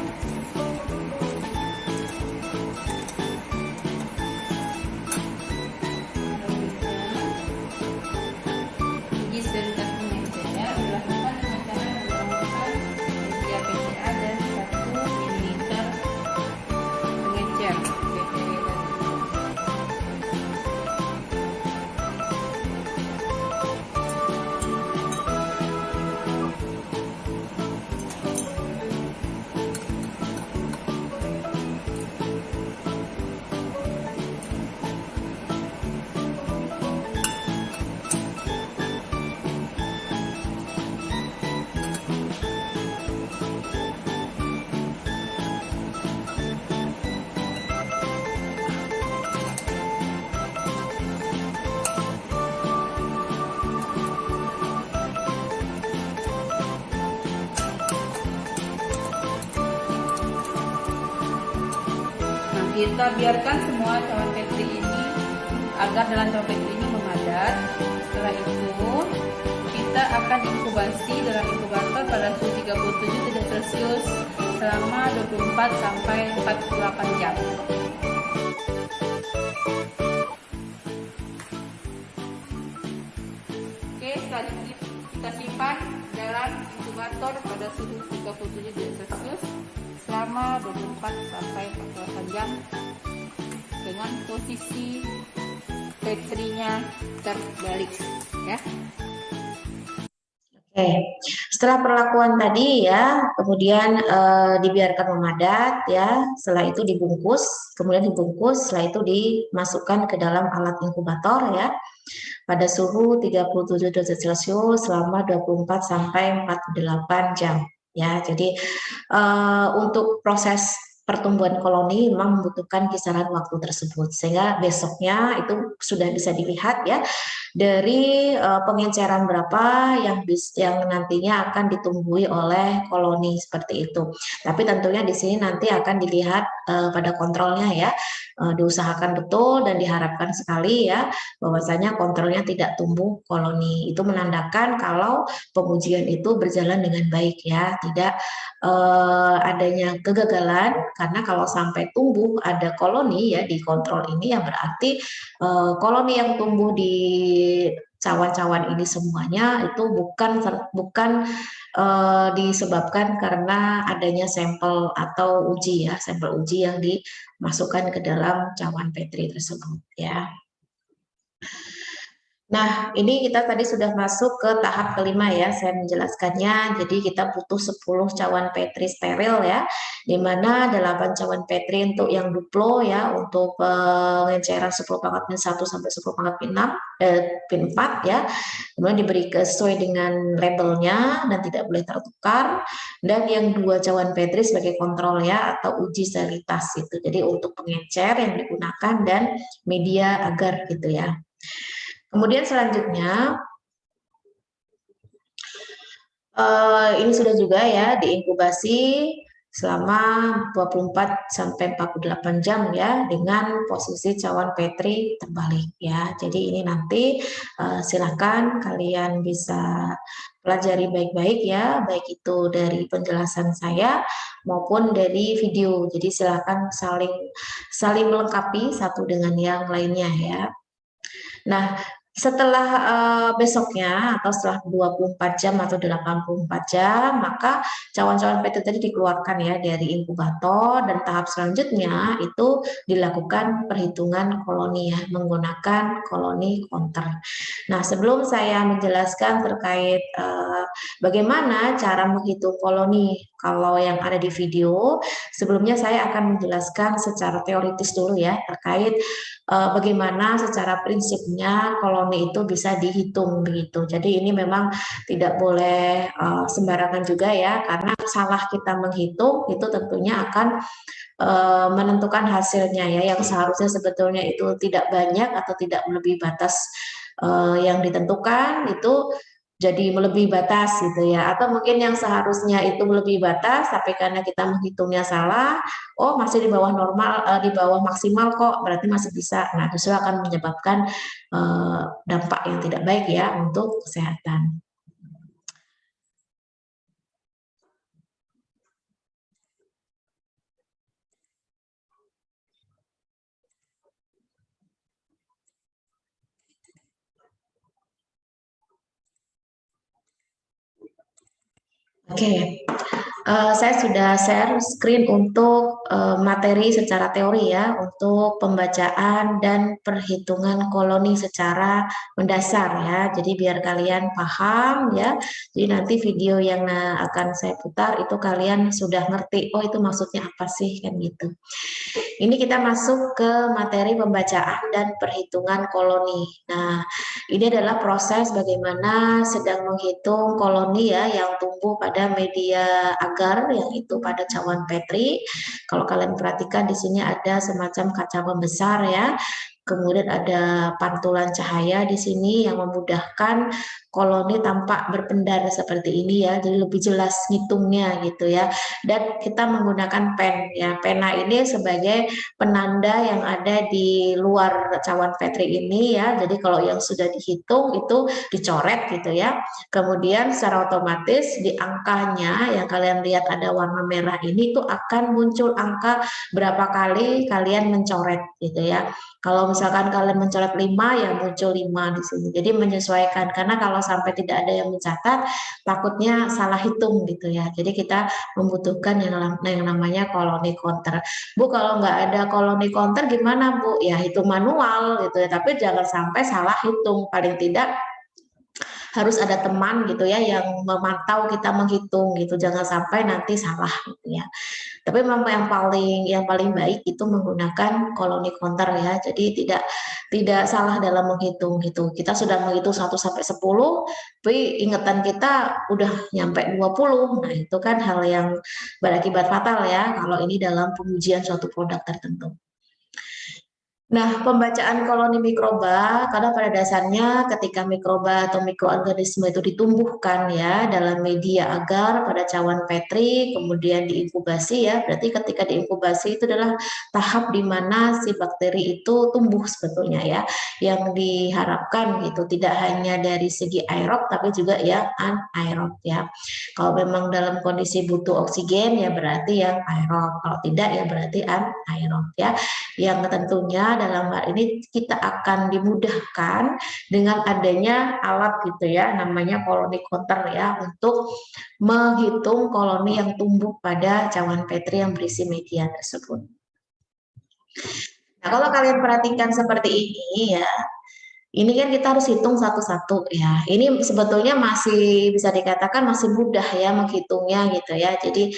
Kita biarkan semua cawan Petri ini agar dalam cawan Petri ini memadat. Setelah itu kita akan inkubasi dalam inkubator pada suhu 37 derajat Celcius selama 24 sampai 48 jam. Oke, selanjutnya kita simpan dalam inkubator pada suhu 37 derajat Celcius selama 24 sampai 48 jam dengan posisi baterinya terbalik ya. Oke, setelah perlakuan tadi ya, kemudian dibiarkan memadat ya, setelah itu dibungkus, setelah itu dimasukkan ke dalam alat inkubator ya, pada suhu 37 derajat Celcius selama 24 sampai 48 jam ya. Jadi untuk proses pertumbuhan koloni memang membutuhkan kisaran waktu tersebut, sehingga besoknya itu sudah bisa dilihat ya dari pengenceran berapa yang nantinya akan ditumbuhi oleh koloni seperti itu. Tapi tentunya di sini nanti akan dilihat pada kontrolnya ya, diusahakan betul dan diharapkan sekali ya bahwasanya kontrolnya tidak tumbuh koloni. Itu menandakan kalau pengujian itu berjalan dengan baik ya, tidak adanya kegagalan, karena kalau sampai tumbuh ada koloni ya di kontrol ini, yang berarti koloni yang tumbuh di cawan-cawan ini semuanya itu bukan disebabkan karena adanya sampel atau uji ya, sampel uji yang dimasukkan ke dalam cawan Petri tersebut ya. Nah, ini kita tadi sudah masuk ke tahap kelima ya, saya menjelaskannya. Jadi kita butuh 10 cawan Petri steril ya, di mana 8 cawan Petri untuk yang duplo ya, untuk pengenceran 10 pangkat min 1 sampai 10 pangkat min 4 ya. Kemudian diberi sesuai dengan labelnya dan tidak boleh tertukar. Dan yang 2 cawan Petri sebagai kontrol ya, atau uji sterilitas itu. Jadi untuk pengencer yang digunakan dan media agar gitu ya. Kemudian selanjutnya, ini sudah juga ya diinkubasi selama 24 sampai 48 jam ya, dengan posisi cawan Petri terbalik ya. Jadi ini nanti silakan kalian bisa pelajari baik-baik ya, baik itu dari penjelasan saya maupun dari video. Jadi silakan saling melengkapi satu dengan yang lainnya ya. Nah, setelah besoknya atau setelah 24 jam atau 84 jam, maka cawan-cawan Petri tadi dikeluarkan ya dari inkubator, dan tahap selanjutnya itu dilakukan perhitungan koloni ya, menggunakan koloni counter. Nah, sebelum saya menjelaskan terkait bagaimana cara menghitung koloni kalau yang ada di video, sebelumnya saya akan menjelaskan secara teoritis dulu ya terkait bagaimana secara prinsipnya koloni itu bisa dihitung begitu. Jadi ini memang tidak boleh sembarangan juga ya, karena salah kita menghitung itu tentunya akan menentukan hasilnya ya, yang seharusnya sebetulnya itu tidak banyak atau tidak melebihi batas yang ditentukan, itu jadi melebihi batas gitu ya, atau mungkin yang seharusnya itu melebihi batas tapi karena kita menghitungnya salah, oh masih di bawah normal, di bawah maksimal kok, berarti masih bisa. Nah, justru akan menyebabkan dampak yang tidak baik ya untuk kesehatan. Oke, saya sudah share screen untuk materi secara teori ya, untuk pembacaan dan perhitungan koloni secara mendasar ya. Jadi biar kalian paham ya. Jadi nanti video yang akan saya putar itu kalian sudah ngerti, oh itu maksudnya apa sih kan gitu. Ini kita masuk ke materi pembacaan dan perhitungan koloni. Nah, ini adalah proses bagaimana sedang menghitung koloni ya yang tumbuh pada media agar, yang itu pada cawan Petri. Kalau kalian perhatikan di sini ada semacam kaca pembesar ya. kemudian ada pantulan cahaya di sini yang memudahkan koloni tampak berpendar seperti ini ya, jadi lebih jelas ngitungnya gitu ya. Dan kita menggunakan pen ya, pena ini sebagai penanda yang ada di luar cawan Petri ini ya. Jadi kalau yang sudah dihitung itu dicoret gitu ya. Kemudian secara otomatis di angkanya yang kalian lihat ada warna merah ini itu akan muncul angka berapa kali kalian mencoret gitu ya. Kalau misalkan kalian mencoret 5 ya muncul 5 di sini. Jadi menyesuaikan, karena kalau sampai tidak ada yang mencatat takutnya salah hitung gitu ya. Jadi kita membutuhkan yang namanya koloni counter. Bu, kalau nggak ada koloni counter gimana Bu? Ya hitung manual gitu ya. Tapi jangan sampai salah hitung. Paling tidak harus ada teman gitu ya yang memantau kita menghitung gitu, jangan sampai nanti salah gitu ya. Tapi memang yang paling baik itu menggunakan koloni counter ya. Jadi tidak salah dalam menghitung gitu. Kita sudah menghitung 1 sampai 10, tapi ingatan kita udah nyampe 20. Nah, itu kan hal yang berakibat fatal ya kalau ini dalam pengujian suatu produk tertentu. Nah, pembacaan koloni mikroba, karena pada dasarnya ketika mikroba atau mikroorganisme itu ditumbuhkan ya dalam media agar pada cawan Petri, kemudian diinkubasi ya, berarti ketika diinkubasi itu adalah tahap di mana si bakteri itu tumbuh sebetulnya ya, yang diharapkan gitu, tidak hanya dari segi aerob tapi juga yang anaerob ya. Kalau memang dalam kondisi butuh oksigen ya berarti yang aerob, kalau tidak ya berarti anaerob ya. Yang tentunya dalam hal ini kita akan dimudahkan dengan adanya alat gitu ya, namanya koloni counter ya, untuk menghitung koloni yang tumbuh pada cawan Petri yang berisi media tersebut. Nah, kalau kalian perhatikan seperti ini ya, ini kan kita harus hitung satu-satu ya. Ini sebetulnya masih bisa dikatakan masih mudah ya menghitungnya gitu ya. Jadi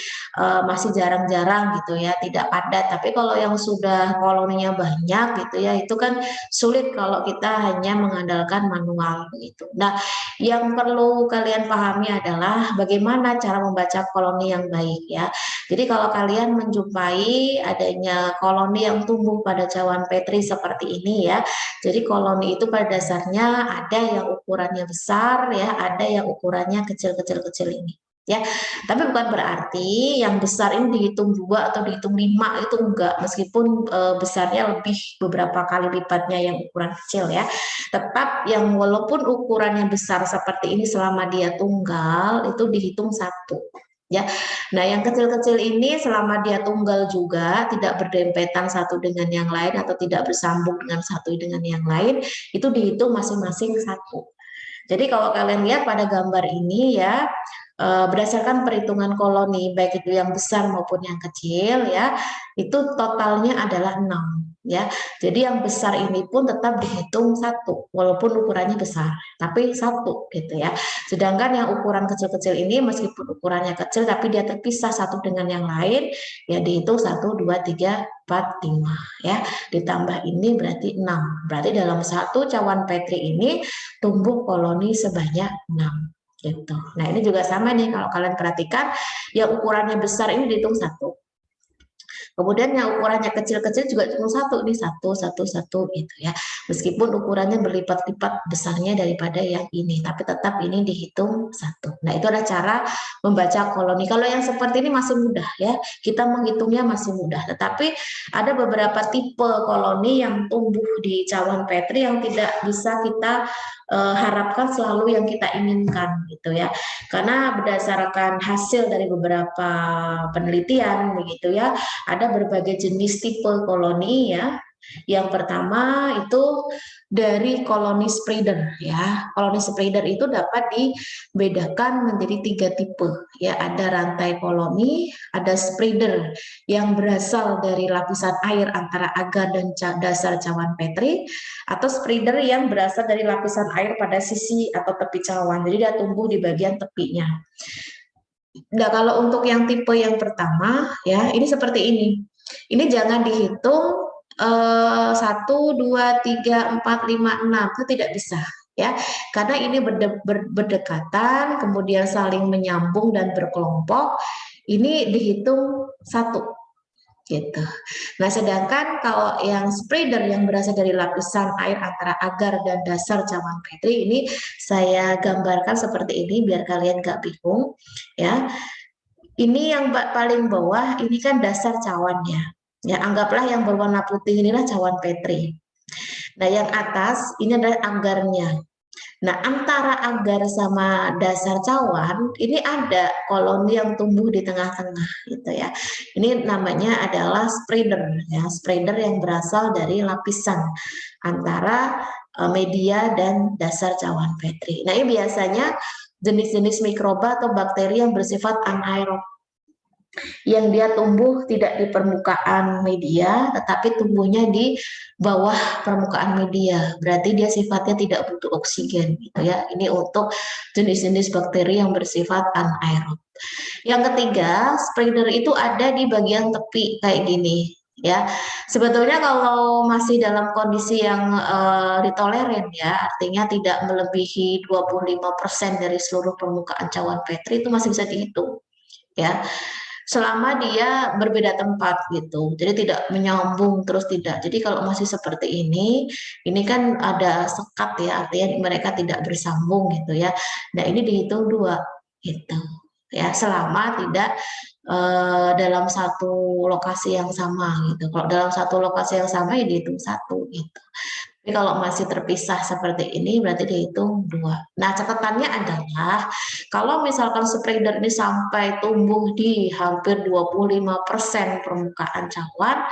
masih jarang-jarang gitu ya, tidak padat. Tapi kalau yang sudah koloninya banyak gitu ya, itu kan sulit kalau kita hanya mengandalkan manual gitu. Nah, yang perlu kalian pahami adalah bagaimana cara membaca koloni yang baik ya. Jadi kalau kalian menjumpai adanya koloni yang tumbuh pada cawan Petri seperti ini ya, jadi koloni itu pada dasarnya ada yang ukurannya besar ya, ada yang ukurannya kecil-kecil ini ya. Tapi bukan berarti yang besar ini dihitung 2 atau dihitung 5 itu enggak, meskipun besarnya lebih beberapa kali lipatnya yang ukuran kecil ya. Tetap yang walaupun ukurannya besar seperti ini selama dia tunggal itu dihitung 1 ya. Nah, yang kecil-kecil ini selama dia tunggal juga tidak berdempetan satu dengan yang lain atau tidak bersambung dengan satu dengan yang lain, itu dihitung masing-masing 1. Jadi kalau kalian lihat pada gambar ini ya, berdasarkan perhitungan koloni baik itu yang besar maupun yang kecil ya, itu totalnya adalah 6 ya. Jadi yang besar ini pun tetap dihitung 1 walaupun ukurannya besar, tapi 1 gitu ya. Sedangkan yang ukuran kecil-kecil ini meskipun ukurannya kecil tapi dia terpisah satu dengan yang lain ya, dihitung 1 2 3 4 5 ya. Ditambah ini berarti 6. Berarti dalam satu cawan Petri ini tumbuh koloni sebanyak 6 gitu. Nah, ini juga sama nih kalau kalian perhatikan, yang ukurannya besar ini dihitung 1. Kemudian yang ukurannya kecil-kecil juga cuma 1 nih, 1 gitu ya. Meskipun ukurannya berlipat-lipat besarnya daripada yang ini, tapi tetap ini dihitung 1. Nah, itu adalah cara membaca koloni. Kalau yang seperti ini masih mudah ya, kita menghitungnya masih mudah. Tetapi ada beberapa tipe koloni yang tumbuh di cawan Petri yang tidak bisa kita harapkan selalu yang kita inginkan gitu ya, karena berdasarkan hasil dari beberapa penelitian begitu ya, ada berbagai jenis tipe koloni ya. Yang pertama itu dari koloni spreader ya. Koloni spreader itu dapat dibedakan menjadi 3 tipe ya. Ada rantai koloni, ada spreader yang berasal dari lapisan air antara agar dan dasar cawan Petri, atau spreader yang berasal dari lapisan air pada sisi atau tepi cawan. Jadi dia tumbuh di bagian tepinya. Nah, kalau untuk yang tipe yang pertama ya, ini seperti ini. Ini jangan dihitung 1, 2, 3, 4, 5, 6, itu tidak bisa ya, karena ini berdekatan, kemudian saling menyambung dan berkelompok. Ini dihitung 1 gitu. Nah, sedangkan kalau yang spreader yang berasal dari lapisan air antara agar dan dasar cawan Petri ini saya gambarkan seperti ini biar kalian nggak bingung ya. Ini yang paling bawah ini kan dasar cawannya. Ya, anggaplah yang berwarna putih inilah cawan Petri. Nah, yang atas ini adalah agarnya. Nah, antara agar sama dasar cawan ini ada koloni yang tumbuh di tengah-tengah gitu ya. Ini namanya adalah spreader ya, spreader yang berasal dari lapisan antara media dan dasar cawan Petri. Nah, ini biasanya jenis-jenis mikroba atau bakteri yang bersifat anaerob, yang dia tumbuh tidak di permukaan media, tetapi tumbuhnya di bawah permukaan media. Berarti dia sifatnya tidak butuh oksigen, gitu ya. Ini untuk jenis-jenis bakteri yang bersifat anaerob. Yang ketiga, spreader itu ada di bagian tepi kayak gini. Ya, sebetulnya kalau masih dalam kondisi yang ditoleran ya, artinya tidak melebihi 25% dari seluruh permukaan cawan Petri itu masih bisa dihitung. Ya, selama dia berbeda tempat gitu, jadi tidak menyambung terus tidak. Jadi kalau masih seperti ini kan ada sekat ya, artinya mereka tidak bersambung gitu ya. Nah, ini dihitung 2 gitu ya, selama tidak dalam satu lokasi yang sama gitu. Kalau dalam satu lokasi yang sama ya dihitung 1 gitu. Tapi kalau masih terpisah seperti ini berarti dihitung 2. Nah, catatannya adalah kalau misalkan spreader ini sampai tumbuh di hampir 25% permukaan cawan,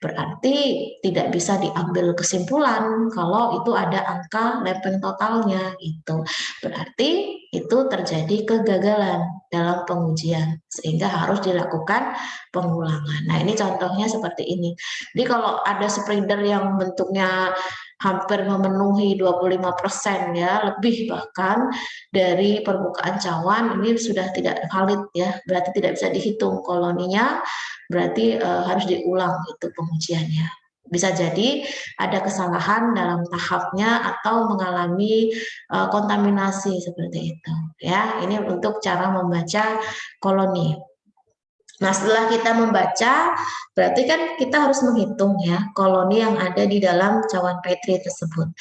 berarti tidak bisa diambil kesimpulan kalau itu ada angka lempeng totalnya gitu. Berarti itu terjadi kegagalan dalam pengujian sehingga harus dilakukan pengulangan. Nah, ini contohnya seperti ini. Jadi kalau ada spreader yang bentuknya hampir memenuhi 25% ya, lebih bahkan dari permukaan cawan, ini sudah tidak valid ya, berarti tidak bisa dihitung koloninya, berarti harus diulang itu pengujiannya. Bisa jadi ada kesalahan dalam tahapnya atau mengalami kontaminasi seperti itu ya. Ini untuk cara membaca koloni. Nah, setelah kita membaca, berarti kan kita harus menghitung ya koloni yang ada di dalam cawan Petri tersebut.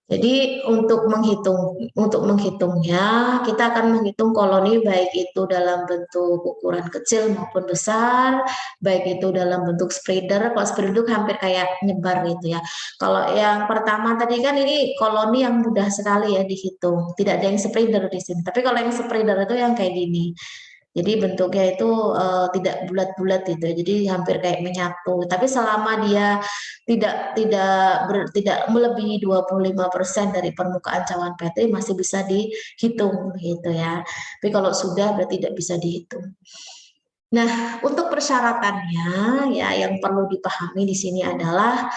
Jadi untuk menghitungnya, kita akan menghitung koloni baik itu dalam bentuk ukuran kecil maupun besar, baik itu dalam bentuk spreader. Kalau spreader itu hampir kayak nyebar gitu ya. Kalau yang pertama tadi kan ini koloni yang mudah sekali ya dihitung, tidak ada yang spreader di sini. Tapi kalau yang spreader itu yang kayak gini. Jadi bentuknya itu tidak bulat-bulat gitu, jadi hampir kayak menyatu. Tapi selama dia tidak melebihi 25% dari permukaan cawan Petri masih bisa dihitung gitu ya. Tapi kalau sudah berarti tidak bisa dihitung. Nah, untuk persyaratannya ya yang perlu dipahami di sini adalah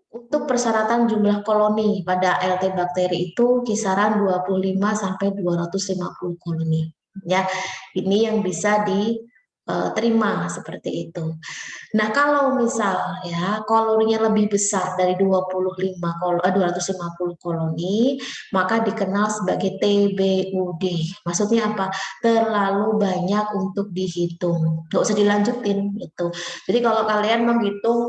untuk persyaratan jumlah koloni pada LT bakteri itu kisaran 25 sampai 250 koloni. Ya, ini yang bisa diterima seperti itu. Nah, kalau misal ya koloninya lebih besar dari 250 koloni, maka dikenal sebagai TBUD. Maksudnya apa? Terlalu banyak untuk dihitung. Nggak usah dilanjutin gitu. Jadi kalau kalian menghitung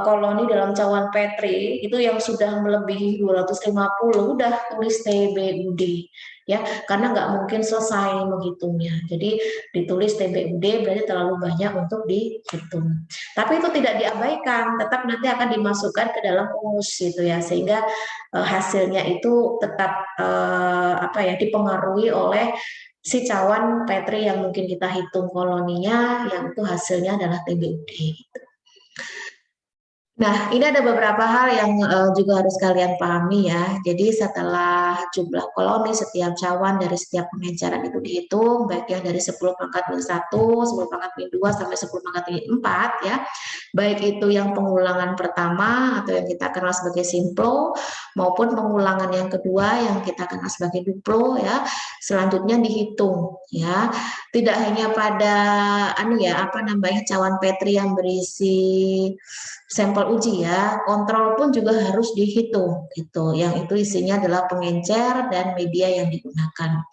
koloni dalam cawan Petri itu yang sudah melebihi 250, udah tulis TBUD ya, karena nggak mungkin selesai menghitungnya. Jadi ditulis TBUD berarti terlalu banyak untuk dihitung. Tapi itu tidak diabaikan, tetap nanti akan dimasukkan ke dalam rumus gitu ya, sehingga hasilnya itu tetap dipengaruhi oleh si cawan Petri yang mungkin kita hitung koloninya, yang itu hasilnya adalah TBUD gitu. Nah, ini ada beberapa hal yang juga harus kalian pahami ya. Jadi setelah jumlah koloni setiap cawan dari setiap pengenceran itu dihitung, baik yang dari 10 pangkat min 1, 10 pangkat min 2, sampai 10 pangkat min 4 ya. Baik itu yang pengulangan pertama atau yang kita kenal sebagai simplo, maupun pengulangan yang kedua yang kita kenal sebagai duplo ya. Selanjutnya dihitung ya. tidak hanya pada cawan Petri yang berisi sampel uji ya, kontrol pun juga harus dihitung gitu. Yang itu isinya adalah pengencer dan media yang digunakan.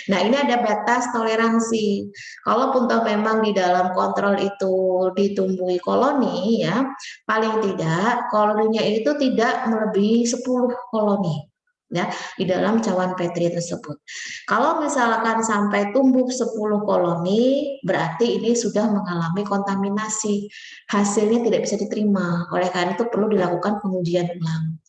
Nah, ini ada batas toleransi. Kalaupun toh memang di dalam kontrol itu ditumbuhi koloni ya, paling tidak koloninya itu tidak melebihi 10 koloni. Ya, di dalam cawan Petri tersebut. Kalau misalkan sampai tumbuh 10 koloni, berarti ini sudah mengalami kontaminasi. Hasilnya tidak bisa diterima. Oleh karena itu perlu dilakukan pengujian ulang.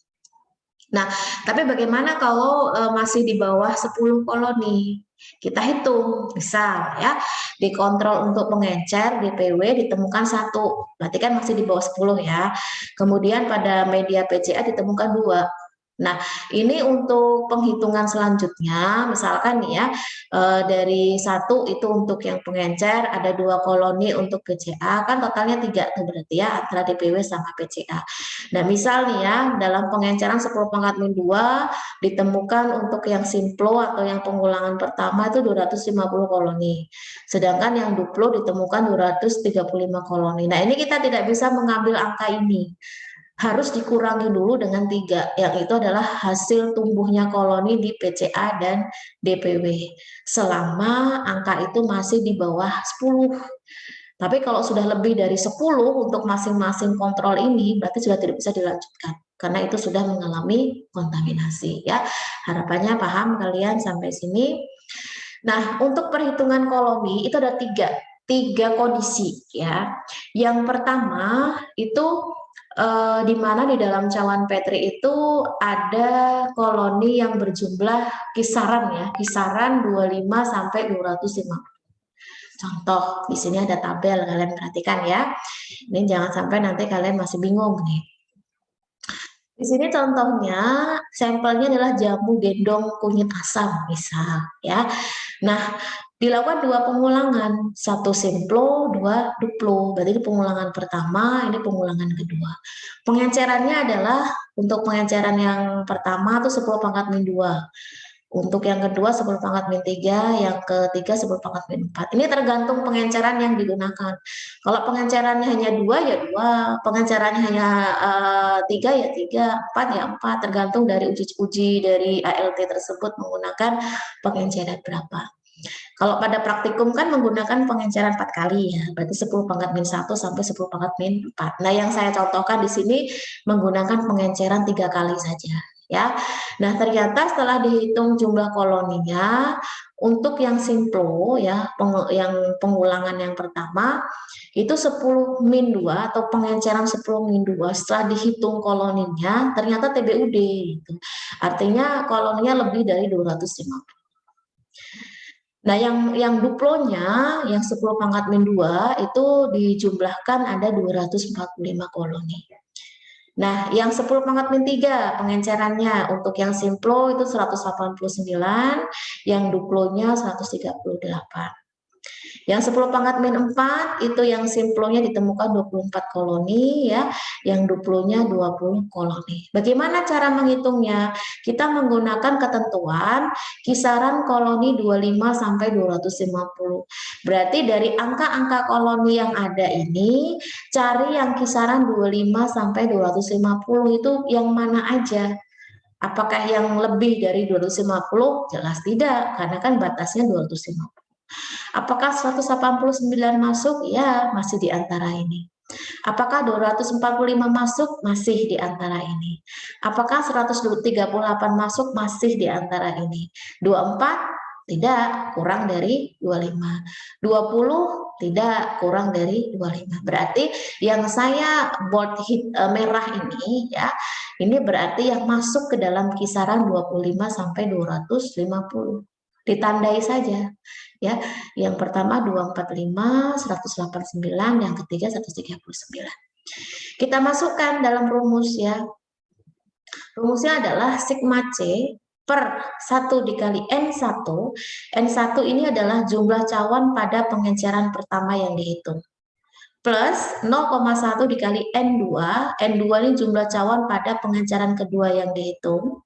Nah, tapi bagaimana kalau masih di bawah 10 koloni? Kita hitung, misal ya, dikontrol untuk pengencer DPW ditemukan 1, berarti kan masih di bawah 10 ya. Kemudian pada media PCA ditemukan 2. Nah, ini untuk penghitungan selanjutnya, misalkan nih ya, dari 1 itu untuk yang pengencer, ada 2 koloni untuk PCA, kan totalnya 3 tuh berarti ya, antara DPW sama PCA. Nah, misal nih ya, dalam pengenceran 10⁻², ditemukan untuk yang simplo atau yang pengulangan pertama itu 250 koloni. Sedangkan yang duplo ditemukan 235 koloni. Nah, ini kita tidak bisa mengambil angka ini. Harus dikurangi dulu dengan 3, yang itu adalah hasil tumbuhnya koloni di PCA dan DPW. Selama angka itu masih di bawah 10. Tapi kalau sudah lebih dari 10 untuk masing-masing kontrol ini, berarti sudah tidak bisa dilanjutkan. Karena itu sudah mengalami kontaminasi. Ya, harapannya paham kalian sampai sini. Nah, untuk perhitungan koloni itu ada tiga kondisi ya. Yang pertama itu di mana di dalam cawan Petri itu ada koloni yang berjumlah kisaran 25 sampai 250. Contoh, di sini ada tabel, kalian perhatikan ya. Ini jangan sampai nanti kalian masih bingung nih. Di sini contohnya sampelnya adalah jamu gendong kunyit asam misal ya. Nah, dilakukan 2 pengulangan, 1 simplo, 2 duplo. Berarti ini pengulangan pertama, ini pengulangan kedua. Pengencerannya adalah untuk pengenceran yang pertama itu 10⁻². Untuk yang kedua 10⁻3, yang ketiga 10⁻4. Ini tergantung pengenceran yang digunakan. Kalau pengencerannya hanya 2 ya 2, pengencerannya hanya 3 ya 3, 4 ya 4, tergantung dari uji dari ALT tersebut menggunakan pengenceran berapa. Kalau pada praktikum kan menggunakan pengenceran 4 kali ya, berarti 10⁻1 sampai 10⁻4. Nah, yang saya contohkan di sini menggunakan pengenceran 3 kali saja. Ya, nah ternyata setelah dihitung jumlah koloninya untuk yang simplo ya, yang pengulangan yang pertama itu 10⁻² atau pengenceran 10⁻² setelah dihitung koloninya ternyata TBUD gitu. Artinya koloninya lebih dari 250. Nah, yang duplonya yang 10⁻² itu dijumlahkan ada 245 koloni. Nah, yang 10⁻3 pengencerannya untuk yang simplo itu 189, yang duplonya 138. Yang 10⁻4 itu yang simplonya ditemukan 24 koloni ya, yang duplonya 20 koloni. Bagaimana cara menghitungnya? Kita menggunakan ketentuan kisaran koloni 25 sampai 250. Berarti dari angka-angka koloni yang ada ini, cari yang kisaran 25 sampai 250 itu yang mana aja? Apakah yang lebih dari 250? Jelas tidak, karena kan batasnya 250. Apakah 189 masuk? Ya, masih di antara ini. Apakah 245 masuk? Masih di antara ini. Apakah 138 masuk? Masih di antara ini. 24? Tidak, kurang dari 25. 20? Tidak, kurang dari 25. Berarti yang saya bold merah ini ya, ini berarti yang masuk ke dalam kisaran 25 sampai 250. Ditandai saja ya. Yang pertama 245, 189, yang ketiga 139. Kita masukkan dalam rumus ya. Rumusnya adalah sigma C per 1 dikali N1. N1 ini adalah jumlah cawan pada pengenceran pertama yang dihitung. Plus 0,1 dikali N2. N2 ini jumlah cawan pada pengenceran kedua yang dihitung.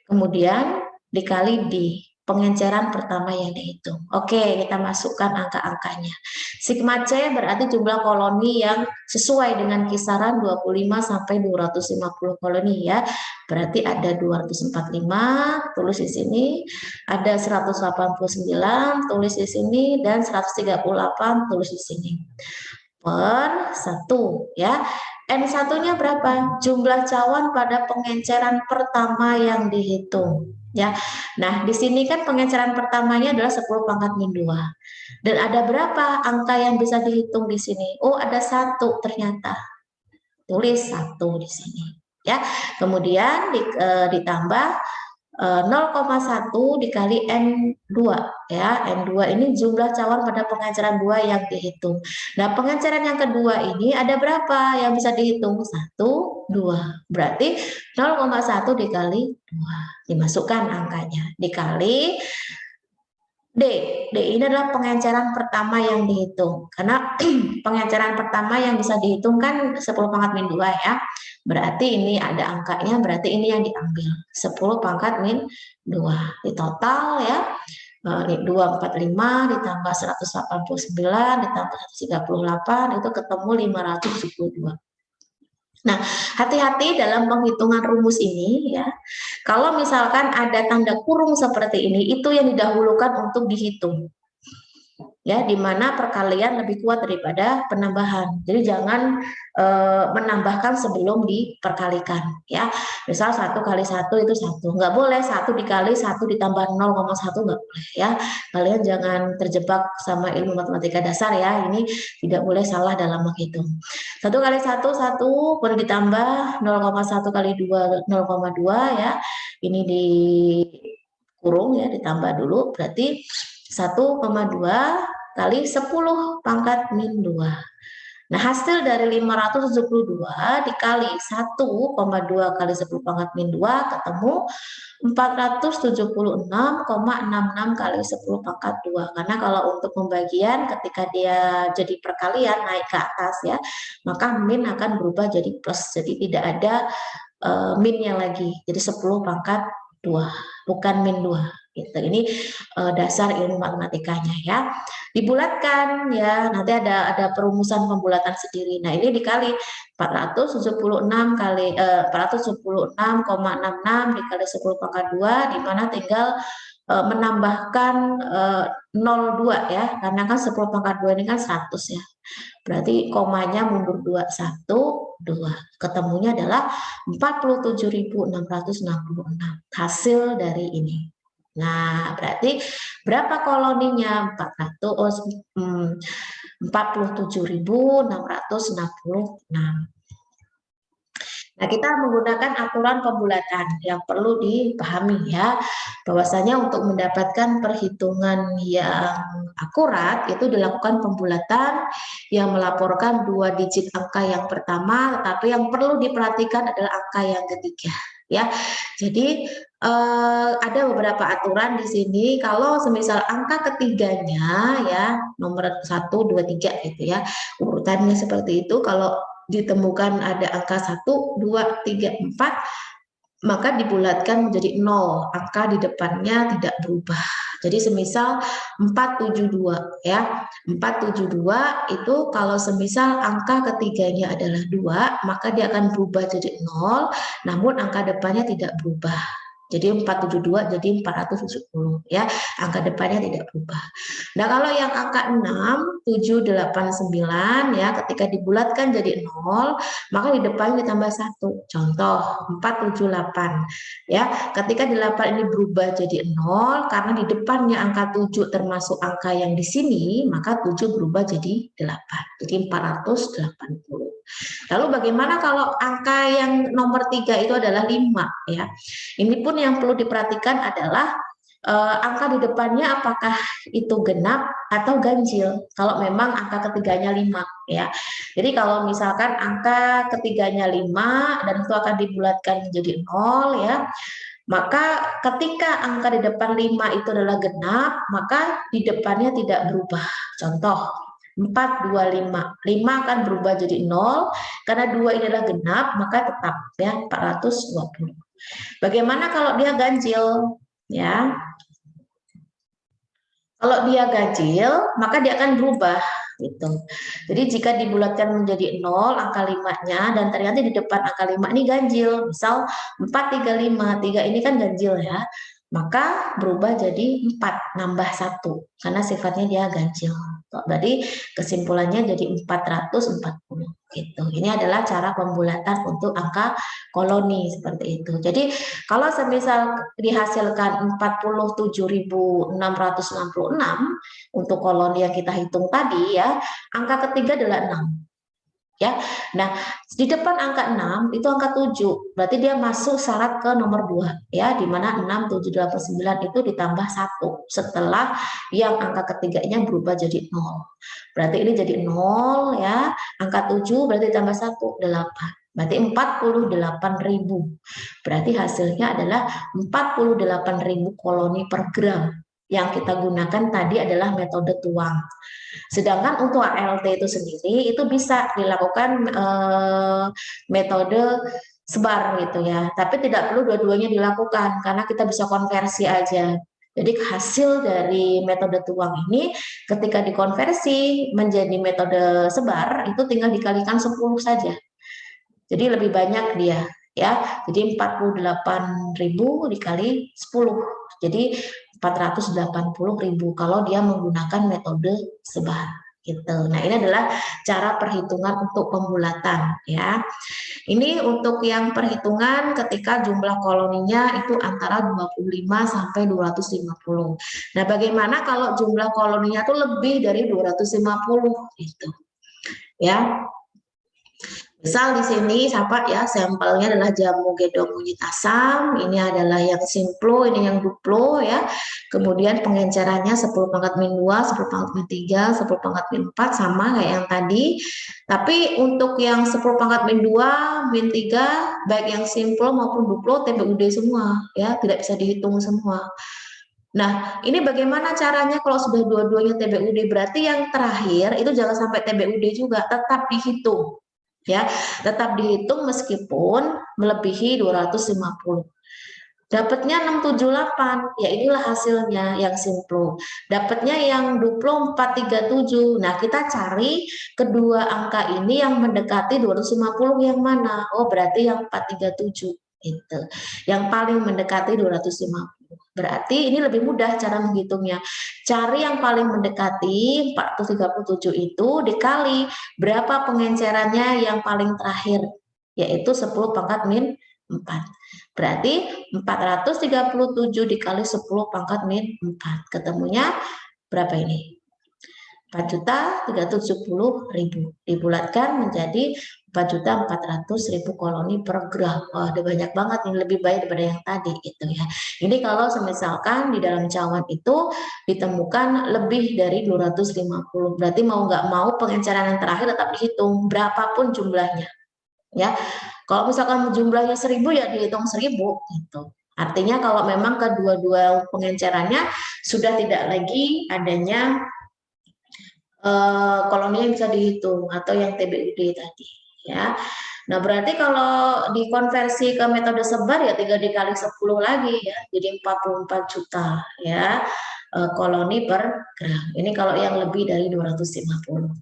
Kemudian dikali D. pengenceran pertama yang dihitung. Oke, kita masukkan angka-angkanya. Sigma C berarti jumlah koloni yang sesuai dengan kisaran 25 sampai 250 koloni ya. Berarti ada 245, tulis di sini, ada 189, tulis di sini, dan 138, tulis di sini. Per 1 ya. N1-nya berapa? Jumlah cawan pada pengenceran pertama yang dihitung ya. Nah, di sini kan pengenceran pertamanya adalah 10 pangkat min 2. Dan ada berapa angka yang bisa dihitung di sini? Oh, ada 1 ternyata. Tulis 1 di sini ya. Kemudian ditambah 0,1 dikali N2 ya. N2 ini jumlah cawan pada pengenceran 2 yang dihitung. Nah, pengenceran yang kedua ini ada berapa yang bisa dihitung? 1, 2. Berarti 0,1 dikali 2. Dimasukkan angkanya. Dikali D. D ini adalah pengenceran pertama yang dihitung. Karena pengenceran pertama yang bisa dihitung kan 10 pangkat min 2 ya. Berarti ini ada angkanya, berarti ini yang diambil. 10 pangkat min 2. Di total ya, 245 ditambah 189 ditambah 138 itu ketemu 572. Nah, hati-hati dalam penghitungan rumus ini ya. Kalau misalkan ada tanda kurung seperti ini, itu yang didahulukan untuk dihitung. Ya, di mana perkalian lebih kuat daripada penambahan. Jadi jangan menambahkan sebelum diperkalikan ya. Misal 1 kali 1 itu 1. Nggak boleh 1 dikali 1 ditambah 0,1, nggak boleh ya. Kalian jangan terjebak sama ilmu matematika dasar ya. Ini tidak boleh salah dalam menghitung. 1 kali 1 1, boleh ditambah 0,1 kali 2 0,2 ya. Ini dikurung ya, ditambah dulu berarti 1,2 kali 10 pangkat min 2. Nah, hasil dari 572 dikali 1,2 kali 10 pangkat min 2 ketemu 476,66 kali 10 pangkat 2. Karena kalau untuk pembagian ketika dia jadi perkalian naik ke atas ya, maka min akan berubah jadi plus. Jadi tidak ada minnya lagi. Jadi 10 pangkat 2, bukan min 2. Gitu. Ini dasar ilmu matematikanya ya. Dibulatkan ya, nanti ada perumusan pembulatan sendiri. Nah, ini dikali 476 kali 476,66 dikali 10 pangkat 2, di mana tinggal menambahkan 02 ya, karena kan 10 pangkat 2 ini kan 100 ya. Berarti komanya mundur 2, 1, 2. Ketemunya adalah 47.666 hasil dari ini. Nah, berarti berapa koloninya? 47.666. Nah, kita menggunakan aturan pembulatan yang perlu dipahami ya, bahwasanya untuk mendapatkan perhitungan yang akurat itu dilakukan pembulatan yang melaporkan 2 digit angka yang pertama, tetapi yang perlu diperhatikan adalah angka yang ketiga ya. Jadi ada beberapa aturan di sini. Kalau semisal angka ketiganya ya nomor 1, 2, 3 gitu ya, urutannya seperti itu. Kalau ditemukan ada angka 1, 2, 3, 4, maka dibulatkan menjadi 0. Angka di depannya tidak berubah. Jadi semisal 472 ya. 472 itu kalau semisal angka ketiganya adalah 2, maka dia akan berubah jadi 0, namun angka depannya tidak berubah. Jadi 472 jadi 470 ya, angka depannya tidak berubah. Nah, kalau yang angka 6, 7, 8, 9 ya, ketika dibulatkan jadi 0, maka di depannya ditambah 1. Contoh 478 ya, ketika di 8 ini berubah jadi 0 karena di depannya angka 7 termasuk angka yang di sini, maka 7 berubah jadi 8. Jadi 480. Lalu bagaimana kalau angka yang nomor 3 itu adalah 5 ya. Ini pun yang perlu diperhatikan adalah angka di depannya apakah itu genap atau ganjil. Kalau memang angka ketiganya 5 ya. Jadi kalau misalkan angka ketiganya 5 dan itu akan dibulatkan menjadi 0 ya, maka ketika angka di depan 5 itu adalah genap, maka di depannya tidak berubah. Contoh 425, 5 akan berubah jadi 0, karena 2 ini adalah genap, maka tetap ya 420. Bagaimana kalau dia ganjil? Ya, Kalau dia ganjil, maka dia akan berubah gitu. Jadi jika dibulatkan menjadi 0 angka 5-nya dan ternyata di depan angka 5 ini ganjil, misal 4, 3, 5, 3 ini kan ganjil ya, maka berubah jadi 4 nambah 1 karena sifatnya dia ganjil. Berarti kesimpulannya jadi 440 gitu. Ini adalah cara pembulatan untuk angka koloni seperti itu. Jadi kalau semisal dihasilkan 47.666 untuk koloni yang kita hitung tadi ya, angka ketiga adalah 6. Ya. Nah, di depan angka 6 itu angka 7. Berarti dia masuk syarat ke nomor 2 ya, di mana 6, 7, 8, 9 itu ditambah 1 setelah yang angka ketiganya berubah jadi 0. Berarti ini jadi 0 ya. Angka 7 berarti tambah 1, 8. Berarti 48.000. Berarti hasilnya adalah 48.000 koloni per gram. Yang kita gunakan tadi adalah metode tuang. Sedangkan untuk ALT itu sendiri itu bisa dilakukan metode sebar gitu ya. Tapi tidak perlu dua-duanya dilakukan karena kita bisa konversi aja. Jadi hasil dari metode tuang ini ketika dikonversi menjadi metode sebar itu tinggal dikalikan 10 saja. Jadi lebih banyak dia ya. Jadi 48.000 dikali 10. Jadi 480.000 kalau dia menggunakan metode sebar gitu. Nah, ini adalah cara perhitungan untuk pembulatan ya. Ini untuk yang perhitungan ketika jumlah koloninya itu antara 25 sampai 250. Nah, bagaimana kalau jumlah koloninya itu lebih dari 250 gitu. Ya. Misal di sini siapa ya, sampelnya adalah jamu gedong kunyit asam, ini adalah yang simplo, ini yang duplo ya. Kemudian pengencerannya 10 pangkat min 2, 10 pangkat min 3, 10 pangkat min 4 sama kayak yang tadi. Tapi untuk yang 10 pangkat min 2, min 3, baik yang simplo maupun duplo TBUD semua ya, tidak bisa dihitung semua. Nah, ini bagaimana caranya kalau sudah dua-duanya TBUD? Berarti yang terakhir itu jangan sampai TBUD juga, tetap dihitung. Ya, tetap dihitung meskipun melebihi 250. Dapatnya 678, ya inilah hasilnya yang simplo. Dapatnya yang duplo 437. Nah, kita cari kedua angka ini yang mendekati 250 yang mana? Oh, berarti yang 437 itu. Yang paling mendekati 250. Berarti ini lebih mudah cara menghitungnya. Cari yang paling mendekati 437 itu dikali berapa pengencerannya yang paling terakhir, yaitu 10 pangkat min 4. Berarti 437 dikali 10 pangkat min 4. Ketemunya berapa ini? 4.370.000 dibulatkan menjadi 4.400.000 koloni per gram. Wah, ada banyak banget nih, lebih baik daripada yang tadi gitu ya. Ini kalau semisalkan di dalam cawan itu ditemukan lebih dari 250, berarti mau nggak mau pengenceran yang terakhir tetap dihitung berapapun jumlahnya. Ya, kalau misalkan jumlahnya 1000 ya dihitung 1000 gitu. Artinya kalau memang kedua-dua pengencerannya sudah tidak lagi adanya koloni yang bisa dihitung atau yang TBUD tadi ya. Nah, berarti kalau dikonversi ke metode sebar ya 3 dikali 10 lagi ya, jadi 44 juta ya koloni per gram. Ini kalau yang lebih dari 250.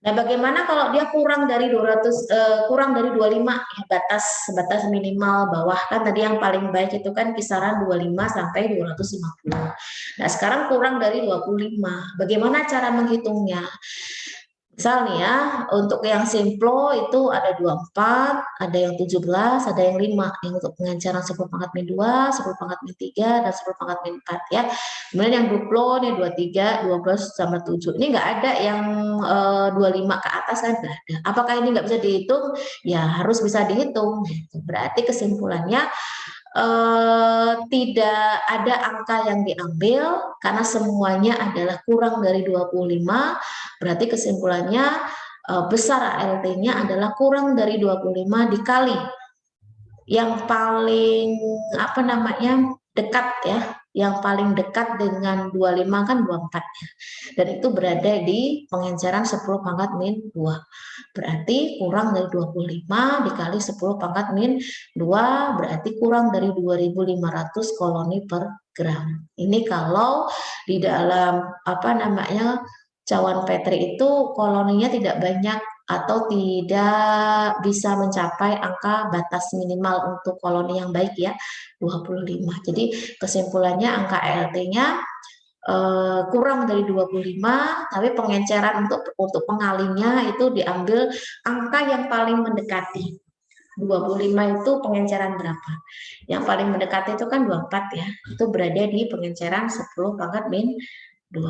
Nah, bagaimana kalau dia kurang dari 200 kurang dari 25 ya, batas minimal bawah kan tadi yang paling baik itu kan kisaran 25 sampai 250. Nah, sekarang kurang dari 25. Bagaimana cara menghitungnya? Misal nih ya, untuk yang simplo itu ada 24, ada yang 17, ada yang 5. Yang untuk pengenceran 10 pangkat min 2, 10 pangkat min 3, dan 10 pangkat min 4 ya. Kemudian yang duplo nih 23, 12 sama 7. Ini nggak ada yang 25 ke atas kan nggak ada. Apakah ini nggak bisa dihitung? Ya harus bisa dihitung. Berarti kesimpulannya tidak ada angka yang diambil karena semuanya adalah kurang dari 25, berarti kesimpulannya besar ALT-nya adalah kurang dari 25 dikali yang paling dekat ya, yang paling dekat dengan 25 kan 24 ya. Dan itu berada di pengenceran 10 pangkat min 2. Berarti kurang dari 25 dikali 10 pangkat min 2 berarti kurang dari 2.500 koloni per gram. Ini kalau di dalam cawan Petri itu koloninya tidak banyak atau tidak bisa mencapai angka batas minimal untuk koloni yang baik ya, 25. Jadi kesimpulannya angka ALT-nya kurang dari 25, tapi pengenceran untuk pengalinya itu diambil angka yang paling mendekati. 25 itu pengenceran berapa? Yang paling mendekati itu kan 24 ya. Itu berada di pengenceran 10 pangkat min 2.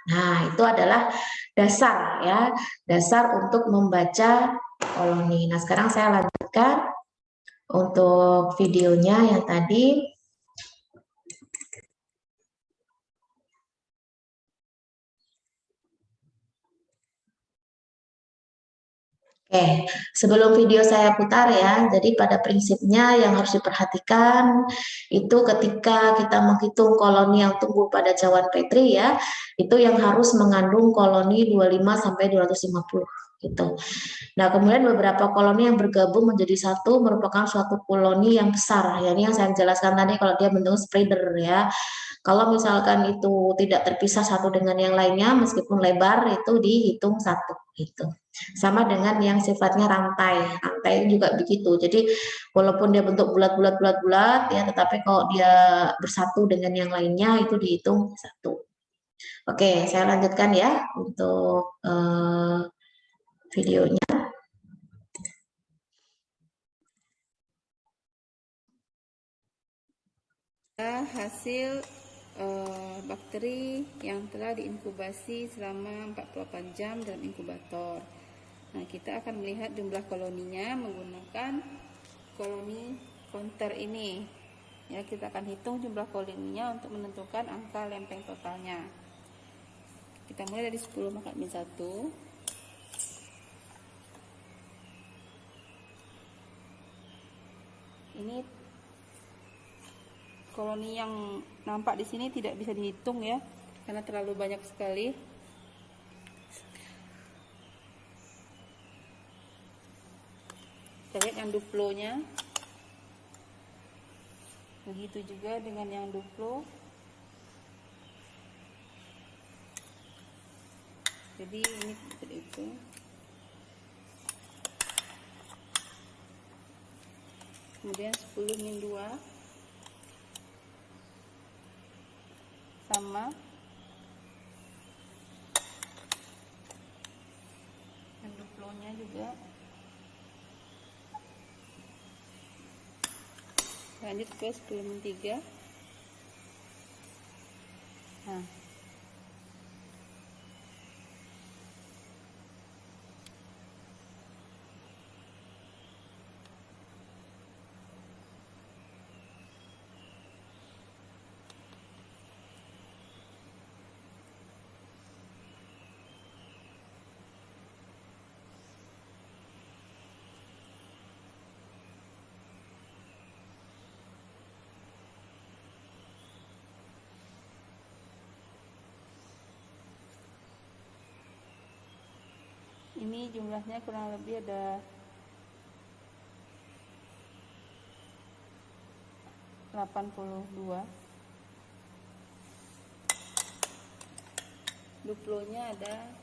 Nah, itu adalah dasar ya, dasar untuk membaca koloni. Nah, sekarang saya lanjutkan untuk videonya yang tadi. Oke, sebelum video saya putar ya, jadi pada prinsipnya yang harus diperhatikan itu ketika kita menghitung koloni yang tumbuh pada cawan Petri ya, itu yang harus mengandung koloni 25 sampai 250 gitu. Nah, kemudian beberapa koloni yang bergabung menjadi satu merupakan suatu koloni yang besar. Ya, ini yang saya jelaskan tadi kalau dia bentuk spreader ya. Kalau misalkan itu tidak terpisah satu dengan yang lainnya, meskipun lebar itu dihitung satu gitu. Sama dengan yang sifatnya rantai, rantai juga begitu. Jadi walaupun dia bentuk bulat ya, tetapi kalau dia bersatu dengan yang lainnya itu dihitung satu. Oke, saya lanjutkan ya untuk videonya. Hasil bakteri yang telah diinkubasi selama 48 jam dalam inkubator. Nah, kita akan melihat jumlah koloninya menggunakan koloni counter ini. Ya, kita akan hitung jumlah koloninya untuk menentukan angka lempeng totalnya. Kita mulai dari 10 pangkat min 1. Ini koloni yang nampak di sini tidak bisa dihitung ya, karena terlalu banyak sekali. Kita lihat yang duplonya. Begitu juga dengan yang duplo. Jadi ini seperti itu. Kemudian 10 min 2 sama yang duplonya juga. Lanjut ke 10 min 3. Nah, ini jumlahnya kurang lebih ada 82. Duplonya ada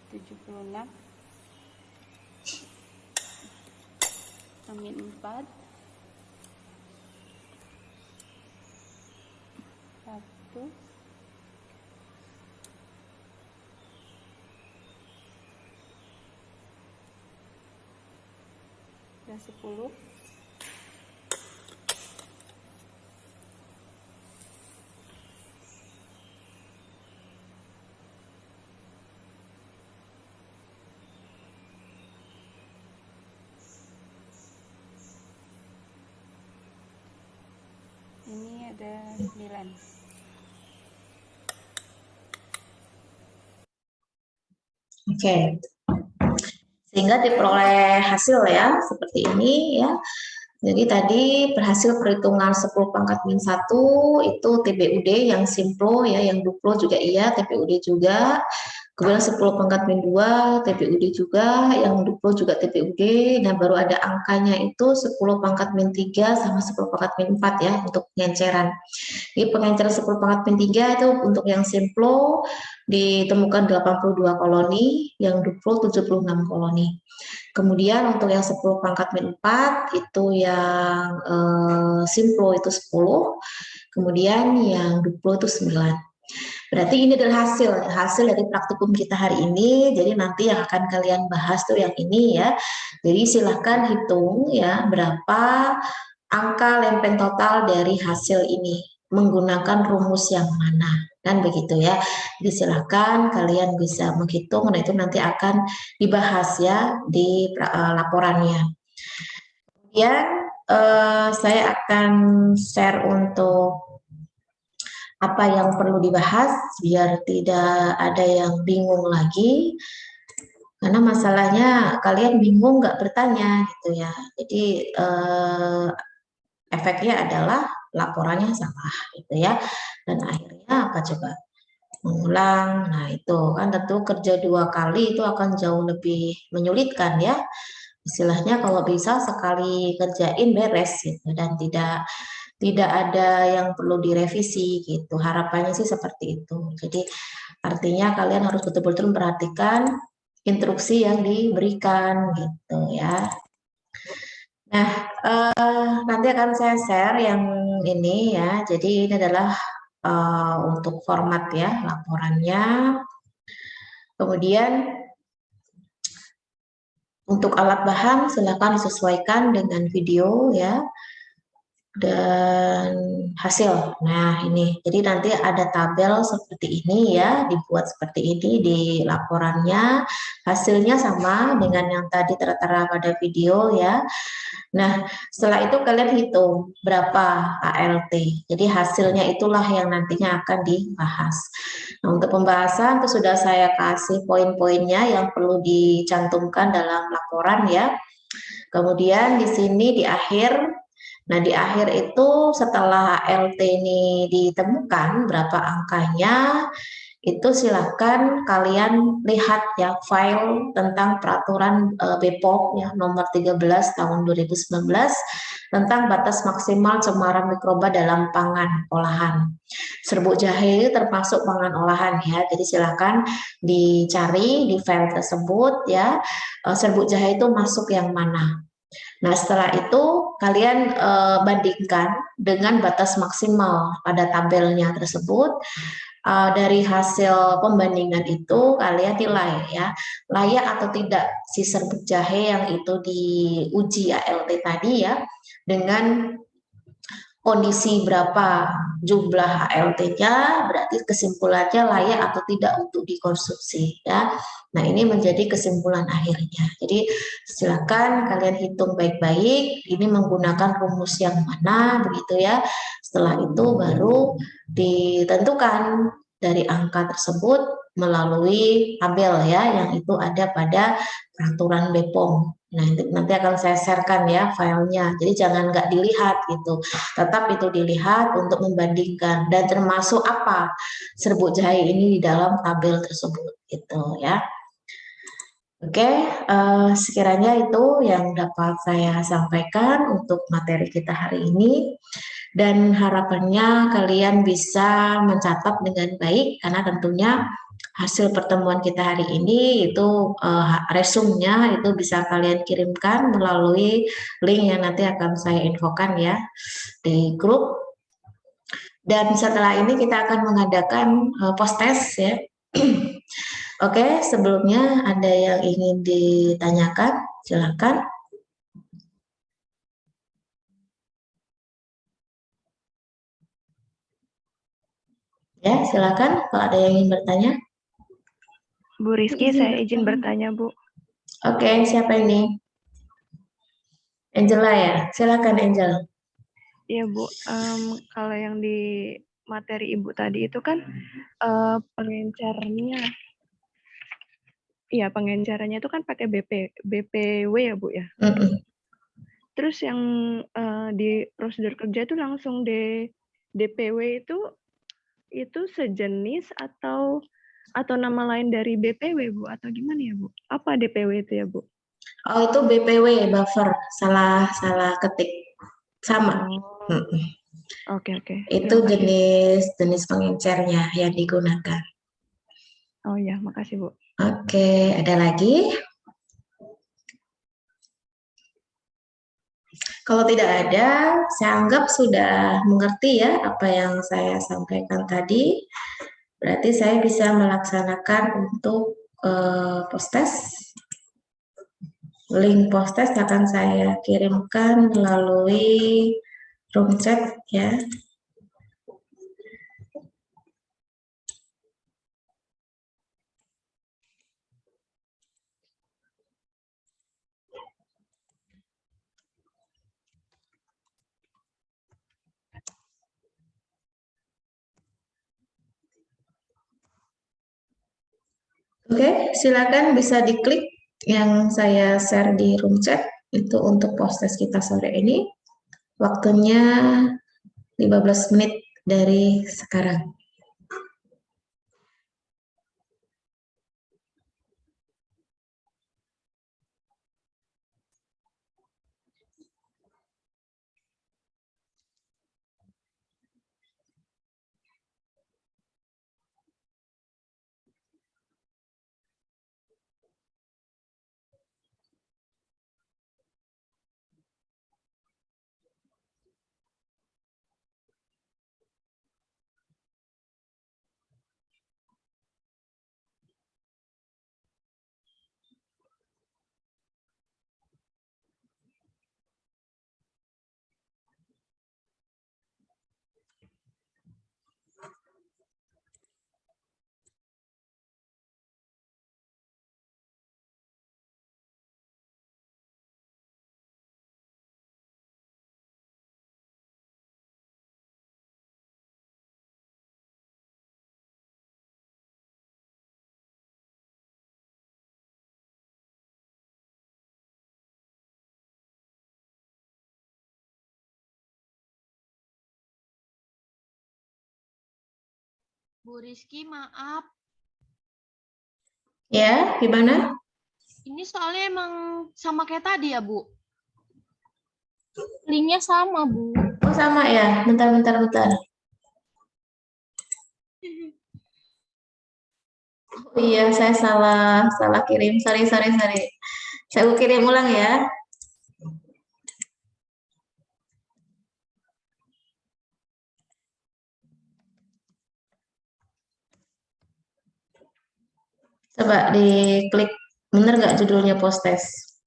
76 min 4 1 dan 10. Ini ada 9. Oke. Sehingga diperoleh hasil ya seperti ini ya. Jadi tadi berhasil perhitungan 10 pangkat min 1 itu TBUD yang simplo ya, yang duplo juga iya, TBUD juga. Kemudian 10 pangkat min 2 TBUD juga, yang duplo juga TBUD. Nah, baru ada angkanya itu 10 pangkat min 3 sama 10 pangkat min 4 ya untuk pengenceran. Jadi pengenceran 10 pangkat min 3 itu untuk yang simplo ditemukan 82 koloni, yang duplo 76 koloni. Kemudian untuk yang 10 pangkat min 4 itu yang simplo itu 10, kemudian yang duplo itu 9. Berarti ini adalah hasil dari praktikum kita hari ini. Jadi nanti yang akan kalian bahas tuh yang ini ya. Jadi silahkan hitung ya berapa angka lempeng total dari hasil ini menggunakan rumus yang mana, kan begitu ya. Jadi silahkan kalian bisa menghitung, nah itu nanti akan dibahas ya di laporannya. Kemudian saya akan share untuk apa yang perlu dibahas biar tidak ada yang bingung lagi, karena masalahnya kalian bingung nggak bertanya gitu ya. Jadi efeknya adalah laporannya salah gitu ya, dan akhirnya apa coba mengulang. Nah itu kan tentu kerja 2 kali itu akan jauh lebih menyulitkan ya. Istilahnya kalau bisa sekali kerjain beres gitu dan tidak ada yang perlu direvisi gitu. Harapannya sih seperti itu. Jadi artinya kalian harus betul-betul memperhatikan instruksi yang diberikan gitu ya. Nah, nanti akan saya share yang ini ya. Jadi ini adalah untuk format ya laporannya. Kemudian untuk alat bahan silakan disesuaikan dengan video ya. Dan hasil. Nah, ini. Jadi nanti ada tabel seperti ini ya, dibuat seperti ini di laporannya. Hasilnya sama dengan yang tadi tertera pada video ya. Nah, setelah itu kalian hitung berapa ALT. Jadi hasilnya itulah yang nantinya akan dibahas. Nah, untuk pembahasan itu sudah saya kasih poin-poinnya yang perlu dicantumkan dalam laporan ya. Kemudian di sini di akhir. Nah, di akhir itu setelah ALT ini ditemukan berapa angkanya, itu silakan kalian lihat ya file tentang peraturan BPOM ya nomor 13 tahun 2019 tentang batas maksimal cemaran mikroba dalam pangan olahan. Serbuk jahe itu termasuk pangan olahan ya. Jadi silakan dicari di file tersebut ya serbuk jahe itu masuk yang mana. Nah, setelah itu kalian bandingkan dengan batas maksimal pada tabelnya tersebut. Dari hasil pembandingan itu kalian nilai ya, layak atau tidak si serbuk jahe yang itu diuji ALT tadi ya, dengan kondisi berapa jumlah ALT-nya, berarti kesimpulannya layak atau tidak untuk dikonsumsi ya. Nah, ini menjadi kesimpulan akhirnya. Jadi silakan kalian hitung baik-baik, ini menggunakan rumus yang mana begitu ya. Setelah itu baru ditentukan dari angka tersebut melalui tabel ya yang itu ada pada peraturan BPOM. Nah, nanti akan saya sharekan ya filenya. Jadi jangan nggak dilihat gitu. Tetap itu dilihat untuk membandingkan dan termasuk apa serbuk jahe ini di dalam tabel tersebut gitu ya. Oke, sekiranya itu yang dapat saya sampaikan untuk materi kita hari ini. Dan harapannya kalian bisa mencatat dengan baik karena tentunya hasil pertemuan kita hari ini itu resumnya itu bisa kalian kirimkan melalui link yang nanti akan saya infokan ya di grup. Dan setelah ini kita akan mengadakan post test ya. Oke, sebelumnya ada yang ingin ditanyakan, silakan. Ya, silakan kalau ada yang ingin bertanya. Bu Rizky, saya izin bertanya, Bu. Oke, siapa ini? Angela ya, silakan Angel. Iya, Bu. Kalau yang di materi Ibu tadi itu kan pengencarnya, iya pengencarannya itu kan pakai BPW ya, Bu ya. Mm-mm. Terus yang di prosedur kerja itu langsung DPW itu sejenis atau nama lain dari BPW, Bu, atau gimana ya, Bu? Apa DPW itu ya, Bu? Oh, itu BPW buffer, salah ketik. Sama. Oh, Mm-mm. oke. Itu Terima kasih. jenis pengencernya yang digunakan. Oh ya, makasih, Bu. Oke, ada lagi? Kalau tidak ada, saya anggap sudah mengerti ya apa yang saya sampaikan tadi. Berarti saya bisa melaksanakan untuk post-test. Link post-test akan saya kirimkan melalui room chat ya. Oke, silakan bisa diklik yang saya share di room chat itu untuk post-test kita sore ini. Waktunya 15 menit dari sekarang. Bu Rizky, maaf. Ya, gimana? Ini soalnya emang sama kayak tadi ya, Bu? Linknya sama, Bu. Oh, sama ya. Bentar. Oh, iya, saya salah kirim. Sorry. Saya kirim ulang ya. Coba diklik, bener nggak judulnya post-test?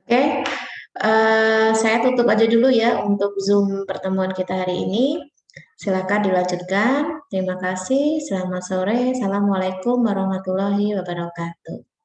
Oke, saya tutup aja dulu ya untuk Zoom pertemuan kita hari ini. Silakan dilanjutkan. Terima kasih. Selamat sore. Assalamualaikum warahmatullahi wabarakatuh.